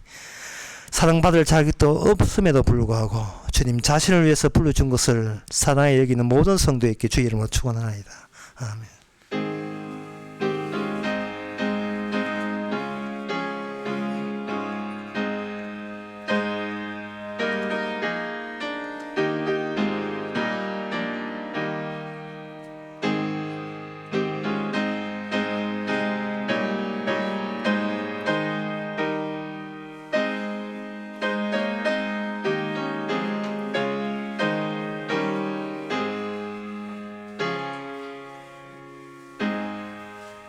사랑받을 자격도 없음에도 불구하고 주님 자신을 위해서 불러준 것을 사랑에 여기는 모든 성도에게 주의 이름으로 축원하나이다. 아멘.